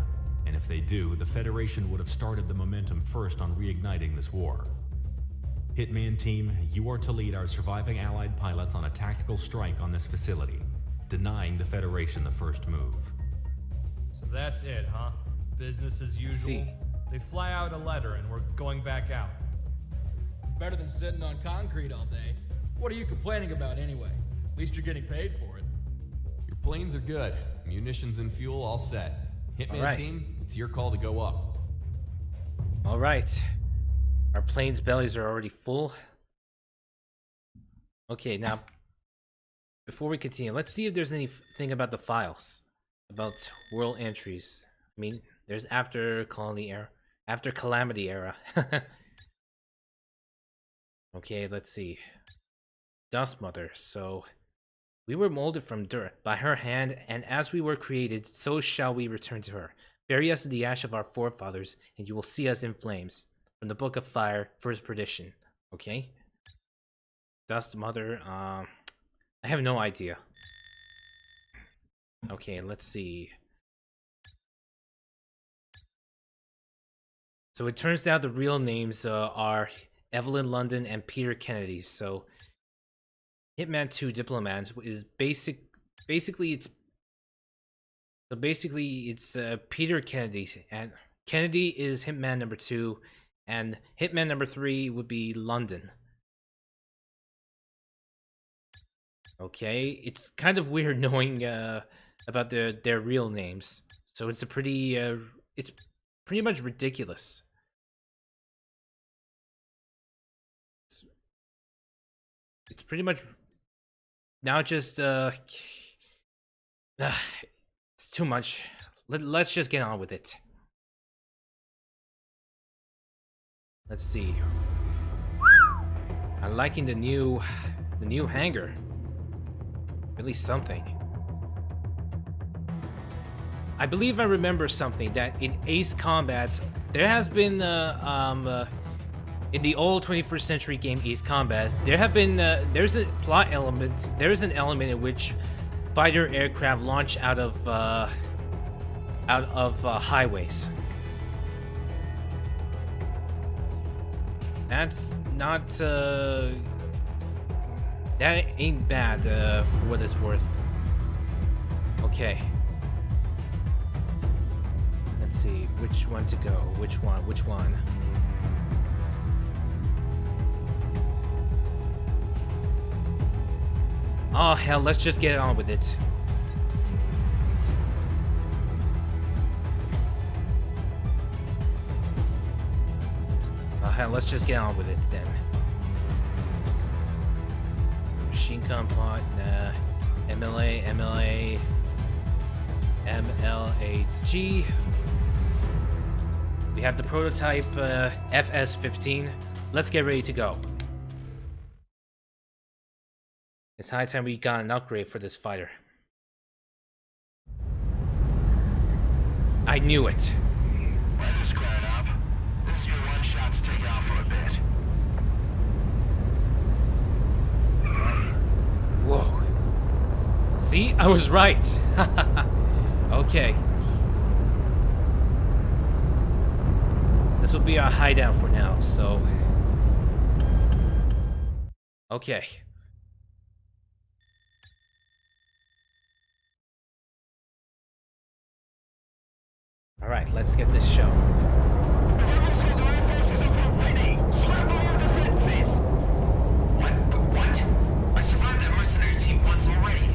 And if they do, the Federation would have started the momentum first on reigniting this war. Hitman team, you are to lead our surviving Allied pilots on a tactical strike on this facility, denying the Federation the first move. So that's it, huh? Business as usual. See. They fly out a letter and we're going back out. Better than sitting on concrete all day. What are you complaining about anyway? At least you're getting paid for it. Your planes are good. Munitions and fuel all set. Hitman All right. team, it's your call to go up. All right. Our planes' bellies are already full. Okay, now, before we continue, let's see if there's anything about the files, about world entries. I mean, there's after Calamity era. Okay, let's see. Dust Mother. So, we were molded from dirt by her hand, and as we were created, so shall we return to her. Bury us in the ash of our forefathers, and you will see us in flames. From the Book of Fire, First Perdition. Okay? Dust Mother, I have no idea. Okay, let's see. So it turns out the real names are Evelyn London and Peter Kennedy. So Hitman 2 Diplomat is basically it's Peter Kennedy, and Kennedy is Hitman number 2, and Hitman number 3 would be London. Okay, it's kind of weird knowing about their real names. So it's a pretty it's pretty much ridiculous. It's pretty much now just it's too much. Let's just get on with it. Let's see. I'm liking the new The new hangar. Really something. I believe I remember something that in Ace Combat, there has been in the old 21st century game Ace Combat, there have been there's a plot element. There's an element in which fighter aircraft launch out of highways. That's not that ain't bad for what it's worth. Okay. Let's see which one to go. Which one? Oh hell, let's just get on with it. Oh hell, let's just get on with it then. Machine gun plot, nah. MLAG. We have the prototype FS-15. Let's get ready to go. It's high time we got an upgrade for this fighter. I knew it. Weather's clearing up. This is your one shot to take off for a bit. Whoa. See, I was right. Okay. This will be our hideout for now, so... Okay. Alright, let's get this show. What? I survived that mercenary team once already.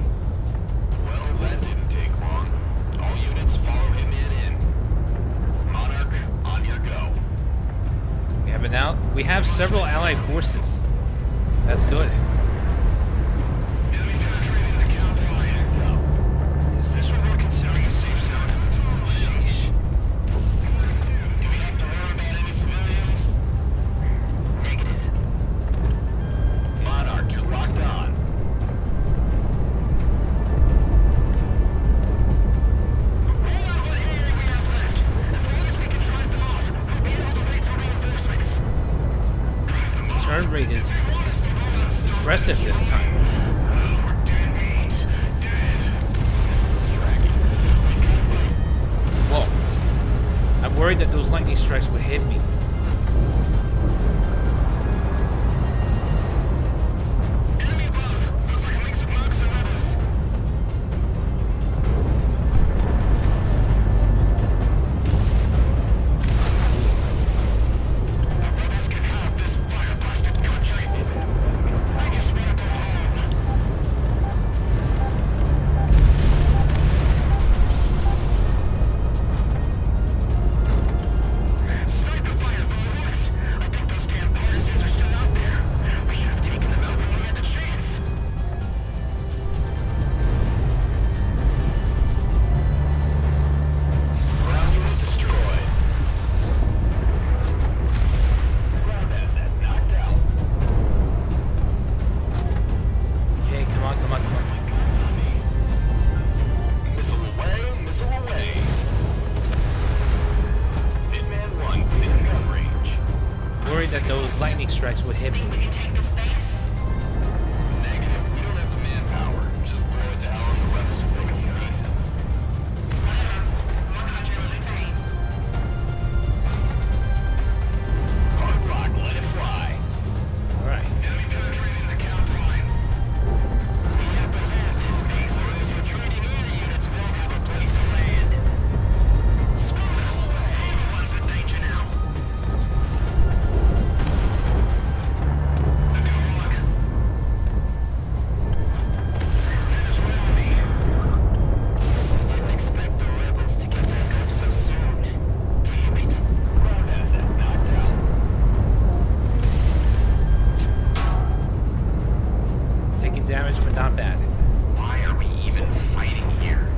Well, that didn't take long. All units follow him in. Monarch, on your go. We have several allied forces. That's good. Enemy penetrating the counter line. Is this what we're considering a safe zone? Sheesh. Do we have to worry about any civilians? Negative. Monarch, you're locked on. Roll out what area we have left. As long as we can drive them off, we'll be able to wait for reinforcements. Drive them off. Turn rate is impressive this time. Whoa. I'm worried that those lightning strikes would hit me. Enemy above. Looks like a mix of mercs and rebels. The rebels can have this fire-blasted country. I guess we gotta go home. Sniper fire from the west. I think those damn partisans are still out there. We should have taken them out when we had the chance. Ground unit destroyed. Ground asset knocked out. Okay, come on. Missile away, missile away. Hitman 1 within gun range. Worried that those lightning strikes would hit Think we me. can take this base? Negative. We don't have the manpower. Just blow it down and the rebels will pick up the pieces. Whatever. 103. Hard rock, let it fly. Alright. Enemy penetrating the counter line. We have to hold this base or those retreating air units won't have a place to land. Screw the whole way. Anyone's in danger now. The new rock. Venezuela. Didn't expect the rebels to get back up so soon. Damn it. Ground asset knocked out. Taking damage, but not bad. Why are we even fighting here?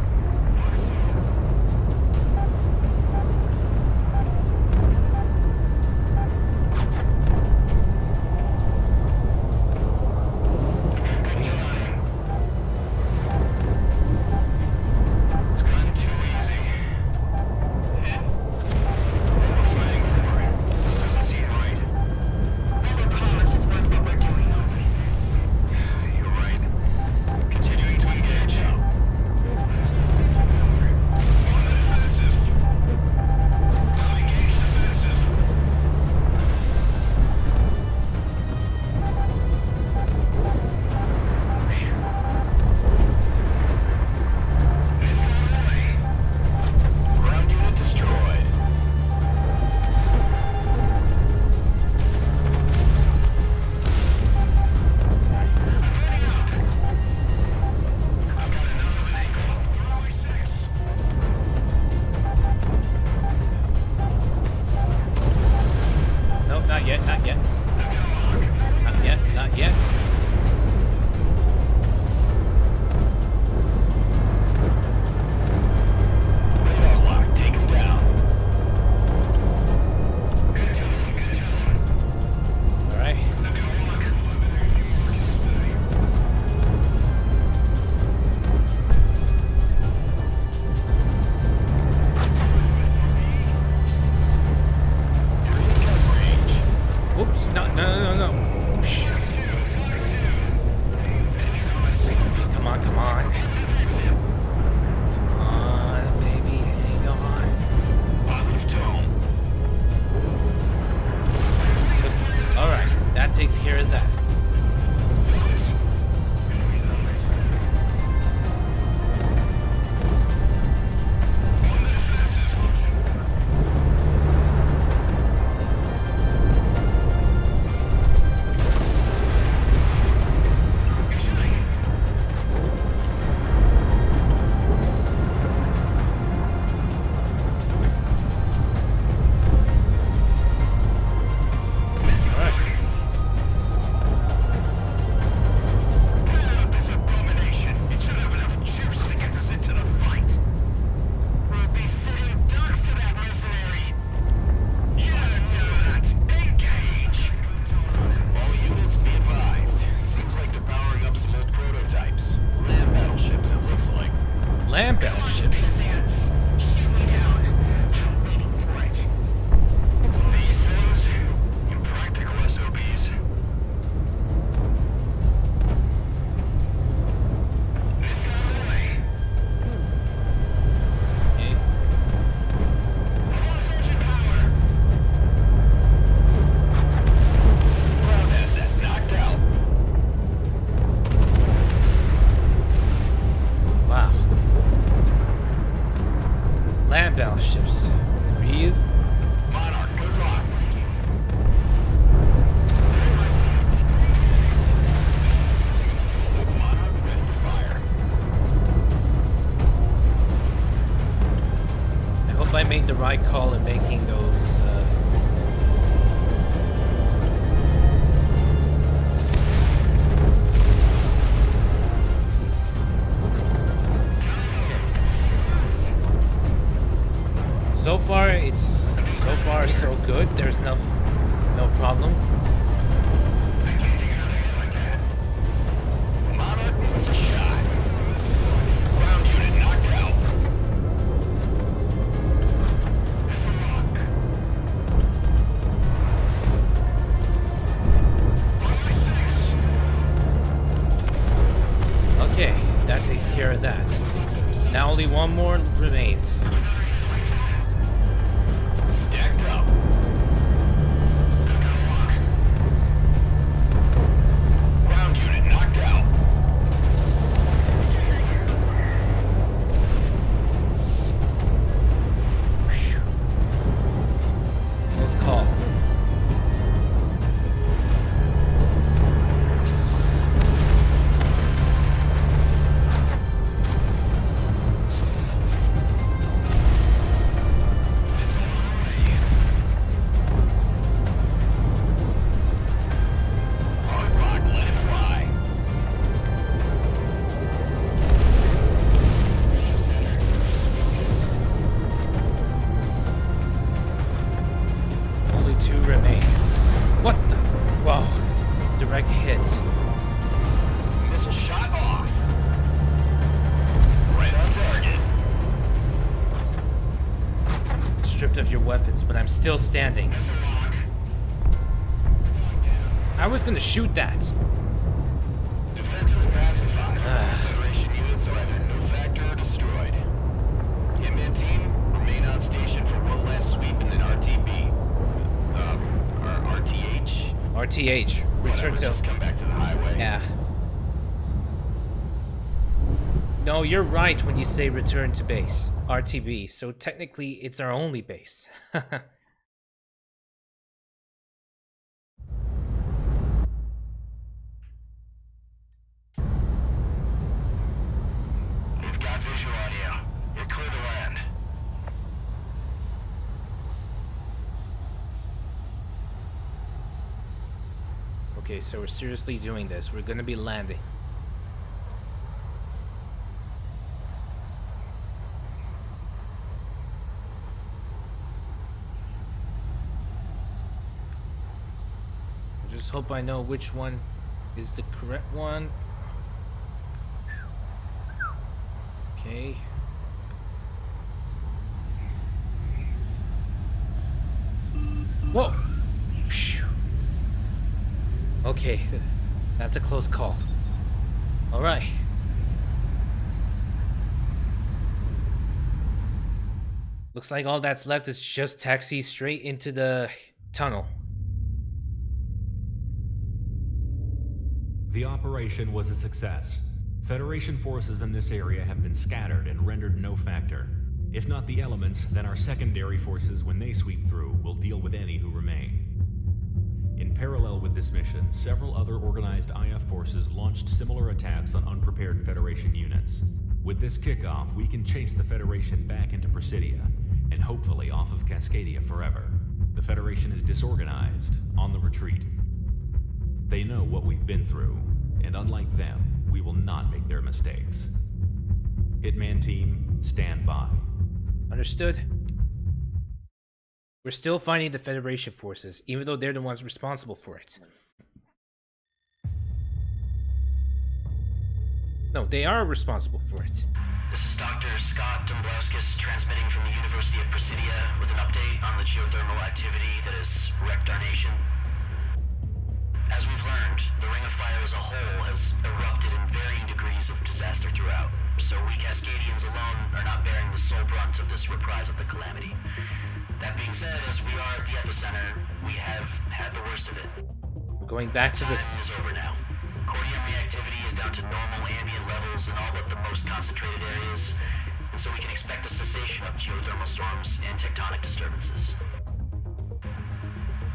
no. Whoosh. Come on, come on. Come on, baby, hang on. Positive tone. Alright, that takes care of that. Land battleships. Land battleships. Breathe. Monarch, good luck. Monarch, ready for fire. I hope I made the right call in making those. So far so good. There's no problem. Monarch was a shot. Ground unit knocked out. Okay, that takes care of that. Now only one more remains. Stacked up. Ground unit knocked out. Let's call. Hard rock, let it fly. Only two remain. What the? Wow. Direct hits. Missile shot off. Right on target. Stripped of your weapons, but I'm still standing. I was gonna shoot that. Defenses pacified. Federation units are either no factor or destroyed. Hitman team, remain on station for one last sweep and then RTB. Or RTH? RTH. Return Whatever, to. just come back to the highway. Yeah. No, you're right when you say return to base. RTB. So technically, it's our only base. We've got visual audio. You're clear to land. Okay, so we're seriously doing this. We're gonna be landing. I just hope I know which one is the correct one. Okay. Whoa! Phew. Okay, that's a close call. Alright. Looks like all that's left is just taxi straight into the tunnel. The operation was a success. Federation forces in this area have been scattered and rendered no factor. If not the elements, then our secondary forces, when they sweep through, will deal with any who remain. In parallel with this mission, several other organized IF forces launched similar attacks on unprepared Federation units. With this kickoff, we can chase the Federation back into Presidia, and hopefully off of Cascadia forever. The Federation is disorganized, on the retreat. They know what we've been through, and unlike them, we will not make their mistakes. Hitman team, stand by. Understood. We're still finding the Federation forces, even though they're the ones responsible for it. No, they are responsible for it. This is Dr. Scott Dombrowskis transmitting from the University of Presidia with an update on the geothermal activity that has wrecked our nation. As we've learned, the Ring of Fire as a whole has erupted in varying degrees of disaster throughout, so we Cascadians alone are not bearing the sole brunt of this reprise of the calamity. That being said, as we are at the epicenter, we have had the worst of it. We're going back to this. Time is over now. Cordium reactivity is down to normal ambient levels in all but the most concentrated areas, and so we can expect a cessation of geothermal storms and tectonic disturbances.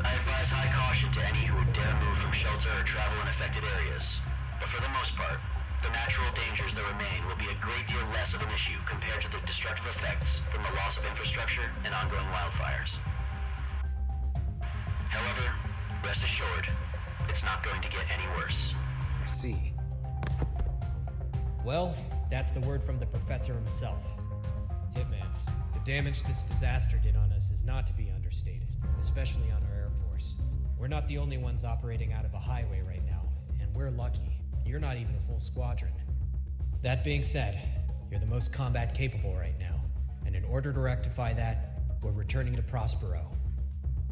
I advise high caution to any who would dare move from shelter or travel in affected areas, but for the most part, the natural dangers that remain will be a great deal less of an issue compared to the destructive effects from the loss of infrastructure and ongoing wildfires. However, rest assured, it's not going to get any worse. I see. Well, that's the word from the professor himself. Hitman, the damage this disaster did on us is not to be understated, especially on our Air Force. We're not the only ones operating out of a highway right now, and we're lucky. You're not even a full squadron. That being said, you're the most combat capable right now, and in order to rectify that, we're returning to Prospero.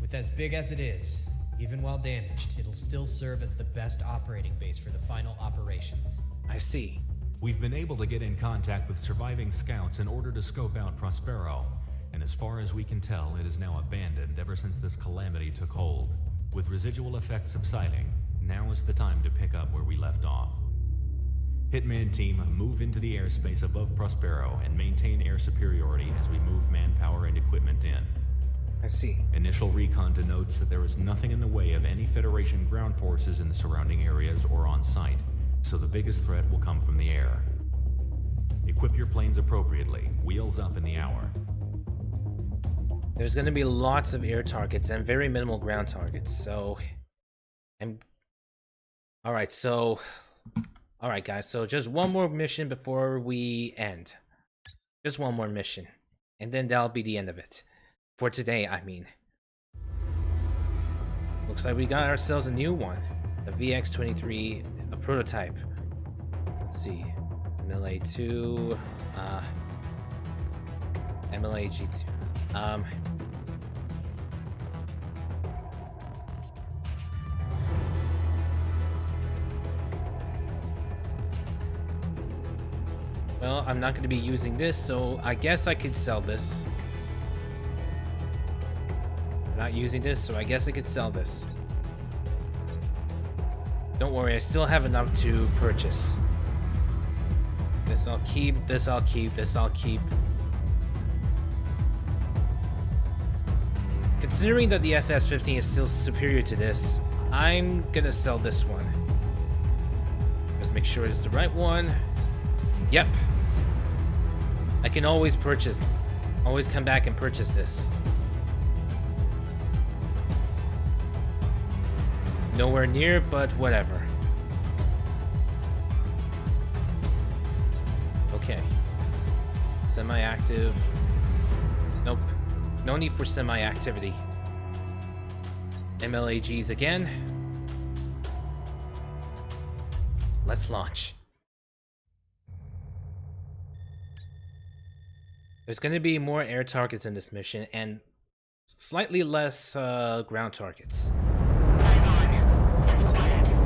With as big as it is, even while damaged, it'll still serve as the best operating base for the final operations. I see. We've been able to get in contact with surviving scouts in order to scope out Prospero, and as far as we can tell, it is now abandoned ever since this calamity took hold. With residual effects subsiding, now is the time to pick up where we left off. Hitman team, move into the airspace above Prospero and maintain air superiority as we move manpower and equipment in. I see. Initial recon denotes that there is nothing in the way of any Federation ground forces in the surrounding areas or on site, so the biggest threat will come from the air. Equip your planes appropriately, wheels up in the hour. There's gonna be lots of air targets and very minimal ground targets, so... Alright, guys, so just one more mission before we end. Just one more mission. And then that'll be the end of it. For today, I mean. Looks like we got ourselves a new one. The VX-23, a prototype. Let's see. MLA-2, MLA-G2. Well, I'm not going to be using this, so I guess I could sell this. I'm not using this, so I guess I could sell this. Don't worry, I still have enough to purchase. This I'll keep, this I'll keep, this I'll keep. Considering that the FS-15 is still superior to this, I'm gonna sell this one. Just make sure it's the right one. Yep. I can always purchase, always come back and purchase this. Nowhere near, but whatever. Okay. Semi-active. Nope. No need for semi-activity. MLAGs again. Let's launch. There's going to be more air targets in this mission and slightly less ground targets. Eyes on. It's quiet.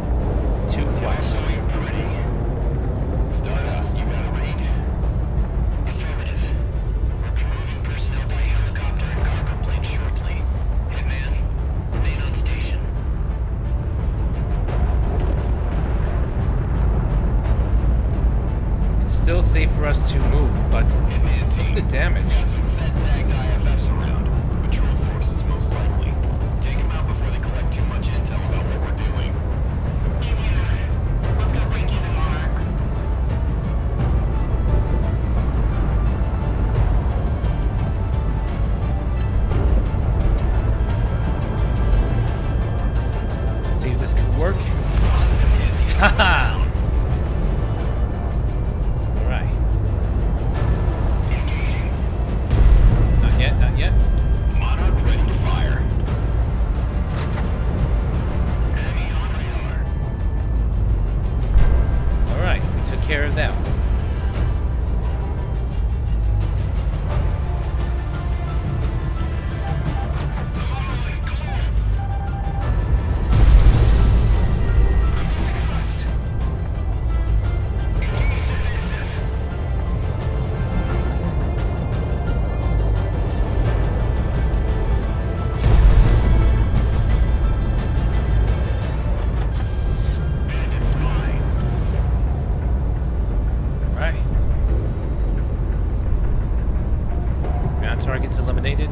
safe for us to move, but look at the damage. Tagged IFFs around. Patrol forces most likely. Take them out before they collect too much intel about what we're doing. Easy enough. Let's go break even, Monarch. See if this could work. Haha! Alright. Not yet, not yet. Monarch ready to fire. Enemy on radar. Alright, we took care of that one. Right. Ground targets eliminated.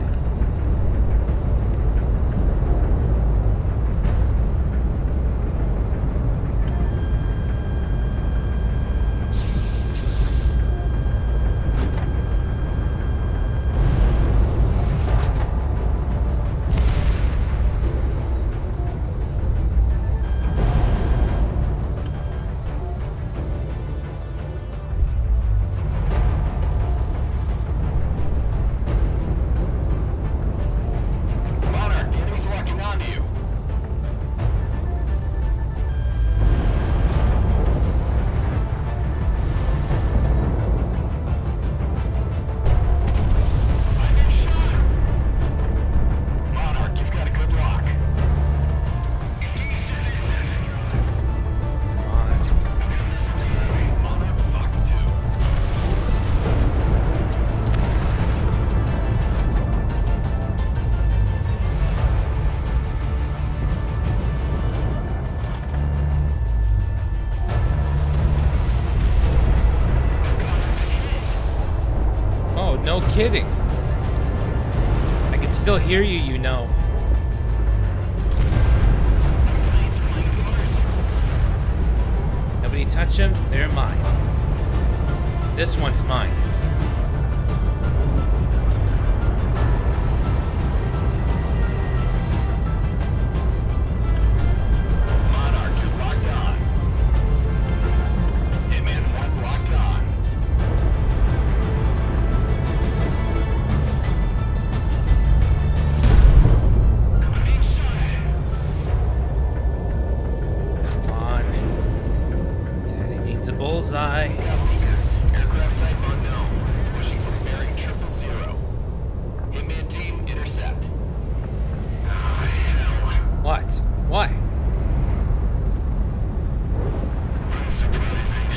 Monarch, the enemy's locking onto you. I'm being shot. Monarch, you've got a good lock. Monarch, Fox 2. Oh, no kidding. I can still hear you, you know. Nobody touch them, they're mine. This one's mine. Monarch, you're locked on. Hitman 1 locked on. I'm being shot at. Come on. Daddy needs a bullseye. Aircraft type unknown. Pushing for bearing 000. Hitman team, intercept. Oh, hell. What? Why? Unsurprising.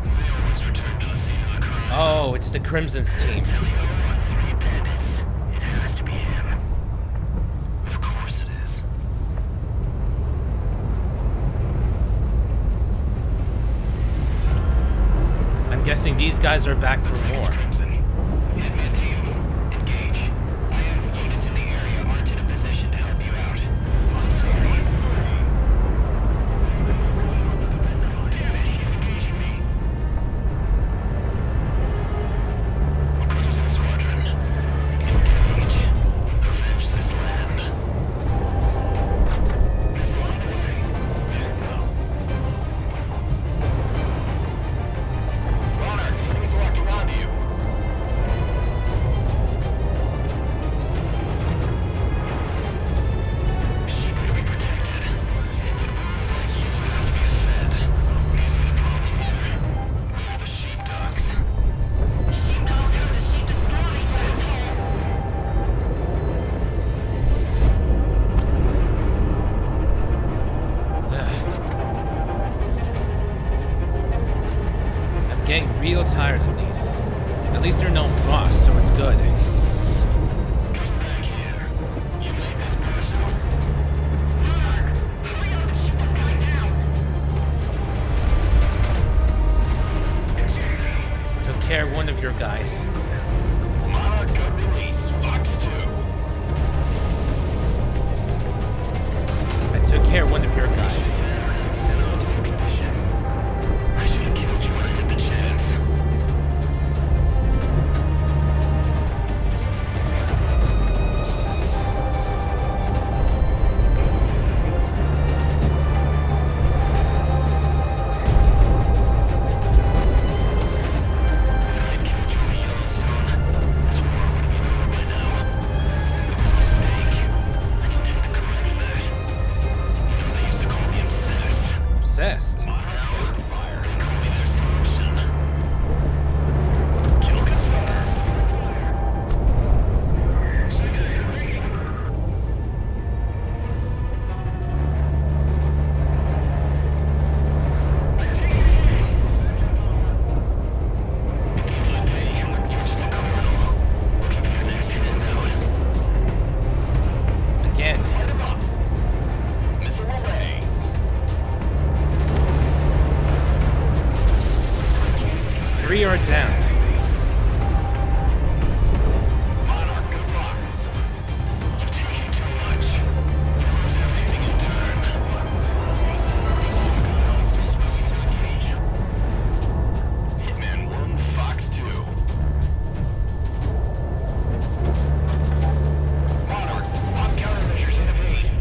They always return to the scene of the crime. Oh, it's the Crimson's team. Tell you who wants 3 bandits. It has to be him. Of course it is. I'm guessing these guys are back for more. Crimson. Hitman team, engage. I have units in the area aren't in a position to help you out. I'm sorry. Damn it, he's engaging me. Crimson Squadron, engage. Avenge this land. It's on the way. Go. Monarch, he's locking onto you. Sheep will be protected. But wolves like you have to be fed. We see the problem here. We're the sheepdogs. Sheepdogs have the sheep destroyed, asshole. I'm getting real tired of these. At least they're no frost, so it's good. Come back here. You made this personal. Monarch, hurry up, the ship is going down. pure guys. Monarch got release. Fox 2. I took care of one of the pure guys. I should have killed you when I had the chance. Obsessed. Again. 3 are down. Monarch, good luck. You're taking too much. You lose everything in turn. Hitman 1, Fox 2. Monarch, on countermeasures intervene.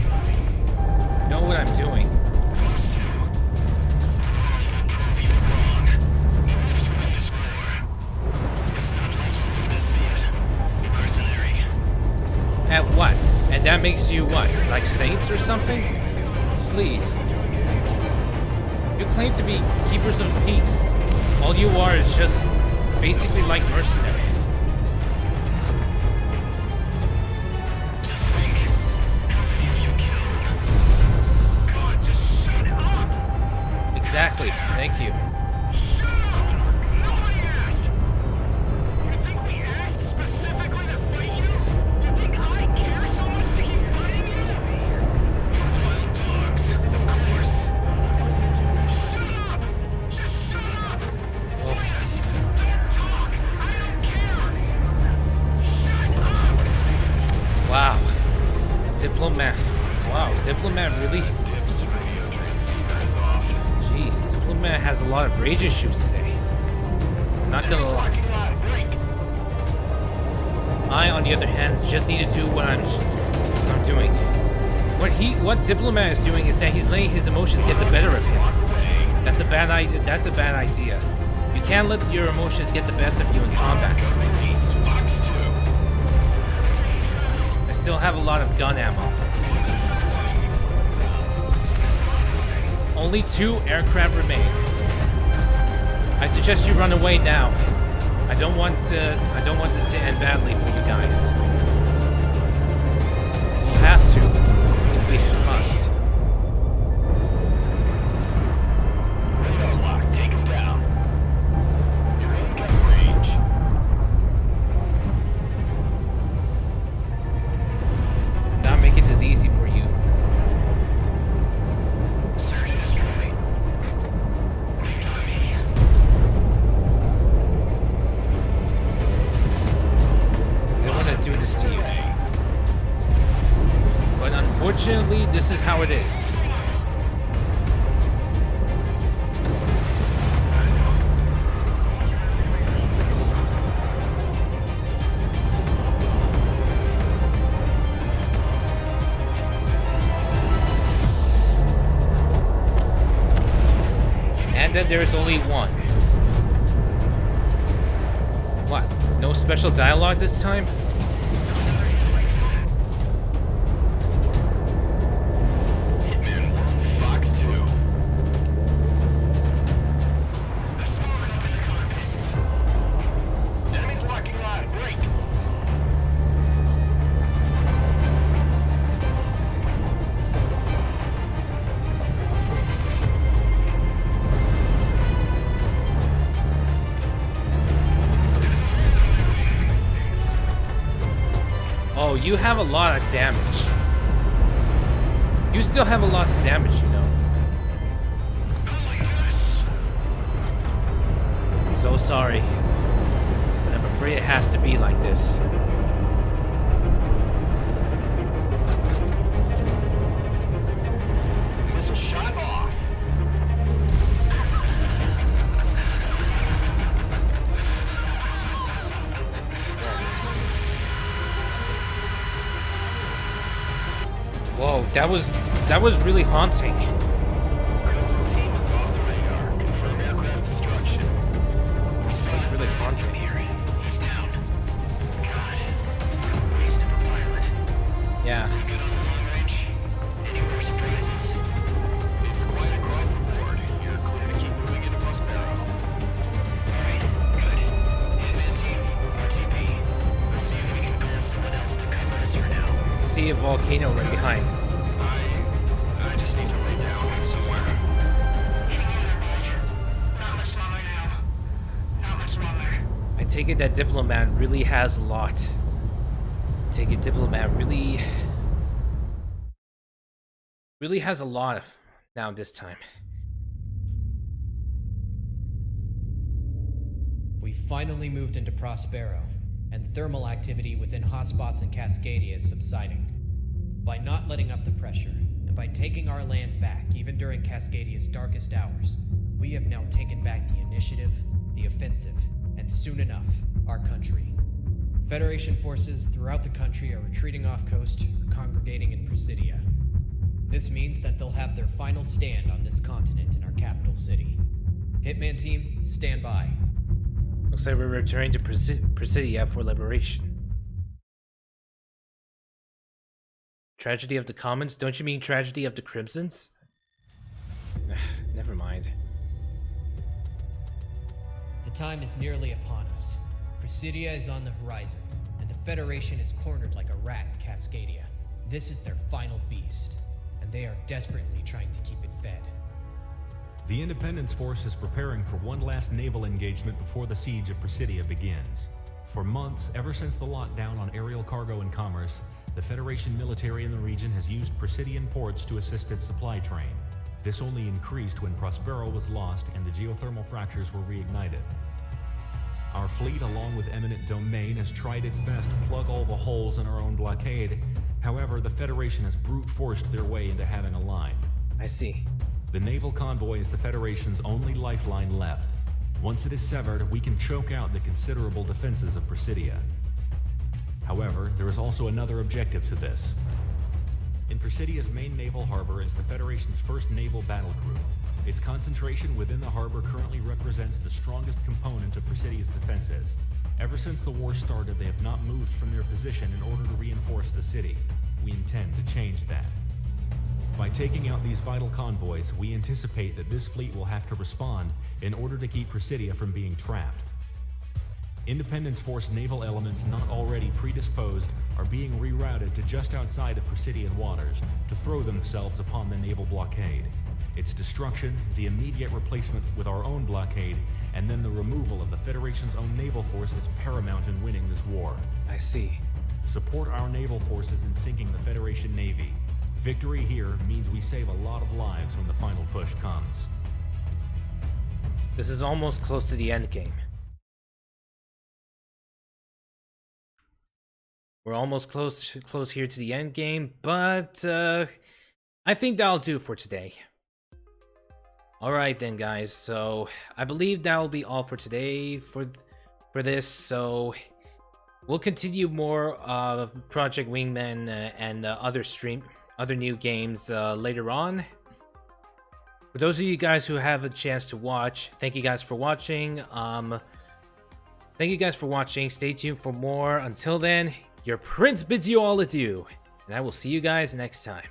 Know what I'm doing. Fox 2. Prove you wrong. Just win this war. It's not like you live to see it. Mercenary. At what? And that makes you what? Like saints or something? Please. You claim to be keepers of peace. All you are is just basically like mercenaries. Just think. How many of you killed? God, just shut up! Exactly. Thank you. Shut up! Nobody asked! You think we asked specifically to fight you? You think I care so much to keep fighting you? You wild dogs, of course. Shut up! Just shut up! Oh, Don't talk! I don't care! Shut up! wow. Diplomat. Wow, Diplomat really? Dip's radio transceiver is off. Jeez, Diplomat has a lot of rage issues today. Not gonna lie. Parking lot, break! I, on the other hand, just need to do what I'm doing. What Diplomat is doing is that he's letting his emotions get the better of him. That's a bad idea. That's a bad idea. You can't let your emotions get the best of you in combat. Release, Fox 2. I still have a lot of gun ammo. Only 2 aircraft remain. I suggest you run away now. I don't want this to end badly for you guys. We'll have to if we must. Radar lock, take him down. You're in gun range. Not making this easy for you. Search and destroy. Take on me. I don't want to do this to you. But unfortunately, this is how it is. And then there's only one. What? No special dialogue this time? Hitman 1, Fox 2. They're swarming up in the cockpit. Enemies locking line, break. Oh, you have a lot of damage. You still have a lot of damage, you know. So sorry. afraid it has to be like this. Missile shot off. Whoa, that was really haunting. Crimson team is off the radar. Confirm aircraft destruction. We saw That's really haunting. here. He's down. God. Pretty super pilot. Yeah. Good on the long range. Any more surprises? It's quite across the board. You're clear to keep moving into Prospero. Alright, good. Wingman team, RTP. Let's see if we can call someone else to cover us for now. See a volcano right behind. I just need to lay down somewhere. Not much longer now. Not much longer. I take it that Diplomat really has a lot. Take it Diplomat really has a lot of now this time. We finally moved into Prospero, and the thermal activity within hotspots in Cascadia is subsiding. By not letting up the pressure, and by taking our land back even during Cascadia's darkest hours, we have now taken back the initiative, the offensive, and soon enough, our country. Federation forces throughout the country are retreating off coast or congregating in Presidia. This means that they'll have their final stand on this continent in our capital city. Hitman team, stand by. Looks like we're returning to Presidia for liberation. Tragedy of the Commons? Don't you mean Tragedy of the Crimsons? Never mind. The time is nearly upon us. Presidia is on the horizon, and the Federation is cornered like a rat in Cascadia. This is their final beast, and they are desperately trying to keep it fed. The Independence Force is preparing for one last naval engagement before the siege of Presidia begins. For months, ever since the lockdown on aerial cargo and commerce, the Federation military in the region has used Presidian ports to assist its supply train. This only increased when Prospero was lost and the geothermal fractures were reignited. Our fleet, along with eminent domain, has tried its best to plug all the holes in our own blockade. However, the Federation has brute forced their way into having a line. I see. The naval convoy is the Federation's only lifeline left. Once it is severed, we can choke out the considerable defenses of Presidia. However, there is also another objective to this. In Presidia's main naval harbor is the Federation's first naval battle group. Its concentration within the harbor currently represents the strongest component of Presidia's defenses. Ever since the war started, they have not moved from their position in order to reinforce the city. We intend to change that. By taking out these vital convoys, we anticipate that this fleet will have to respond in order to keep Presidia from being trapped. Independence Force naval elements not already predisposed are being rerouted to just outside of Presidian waters to throw themselves upon the naval blockade. Its destruction, the immediate replacement with our own blockade, and then the removal of the Federation's own naval force is paramount in winning this war. I see. Support our naval forces in sinking the Federation Navy. Victory here means we save a lot of lives when the final push comes. This is almost close to the end game. We're almost close here to the end game, but I think that'll do for today. Alright then, guys, so I believe that'll be all for today for this, so we'll continue more of Project Wingman and other new games later on. For those of you guys who have a chance to watch, thank you guys for watching. Stay tuned for more. Until then, your prince bids you all adieu, and I will see you guys next time.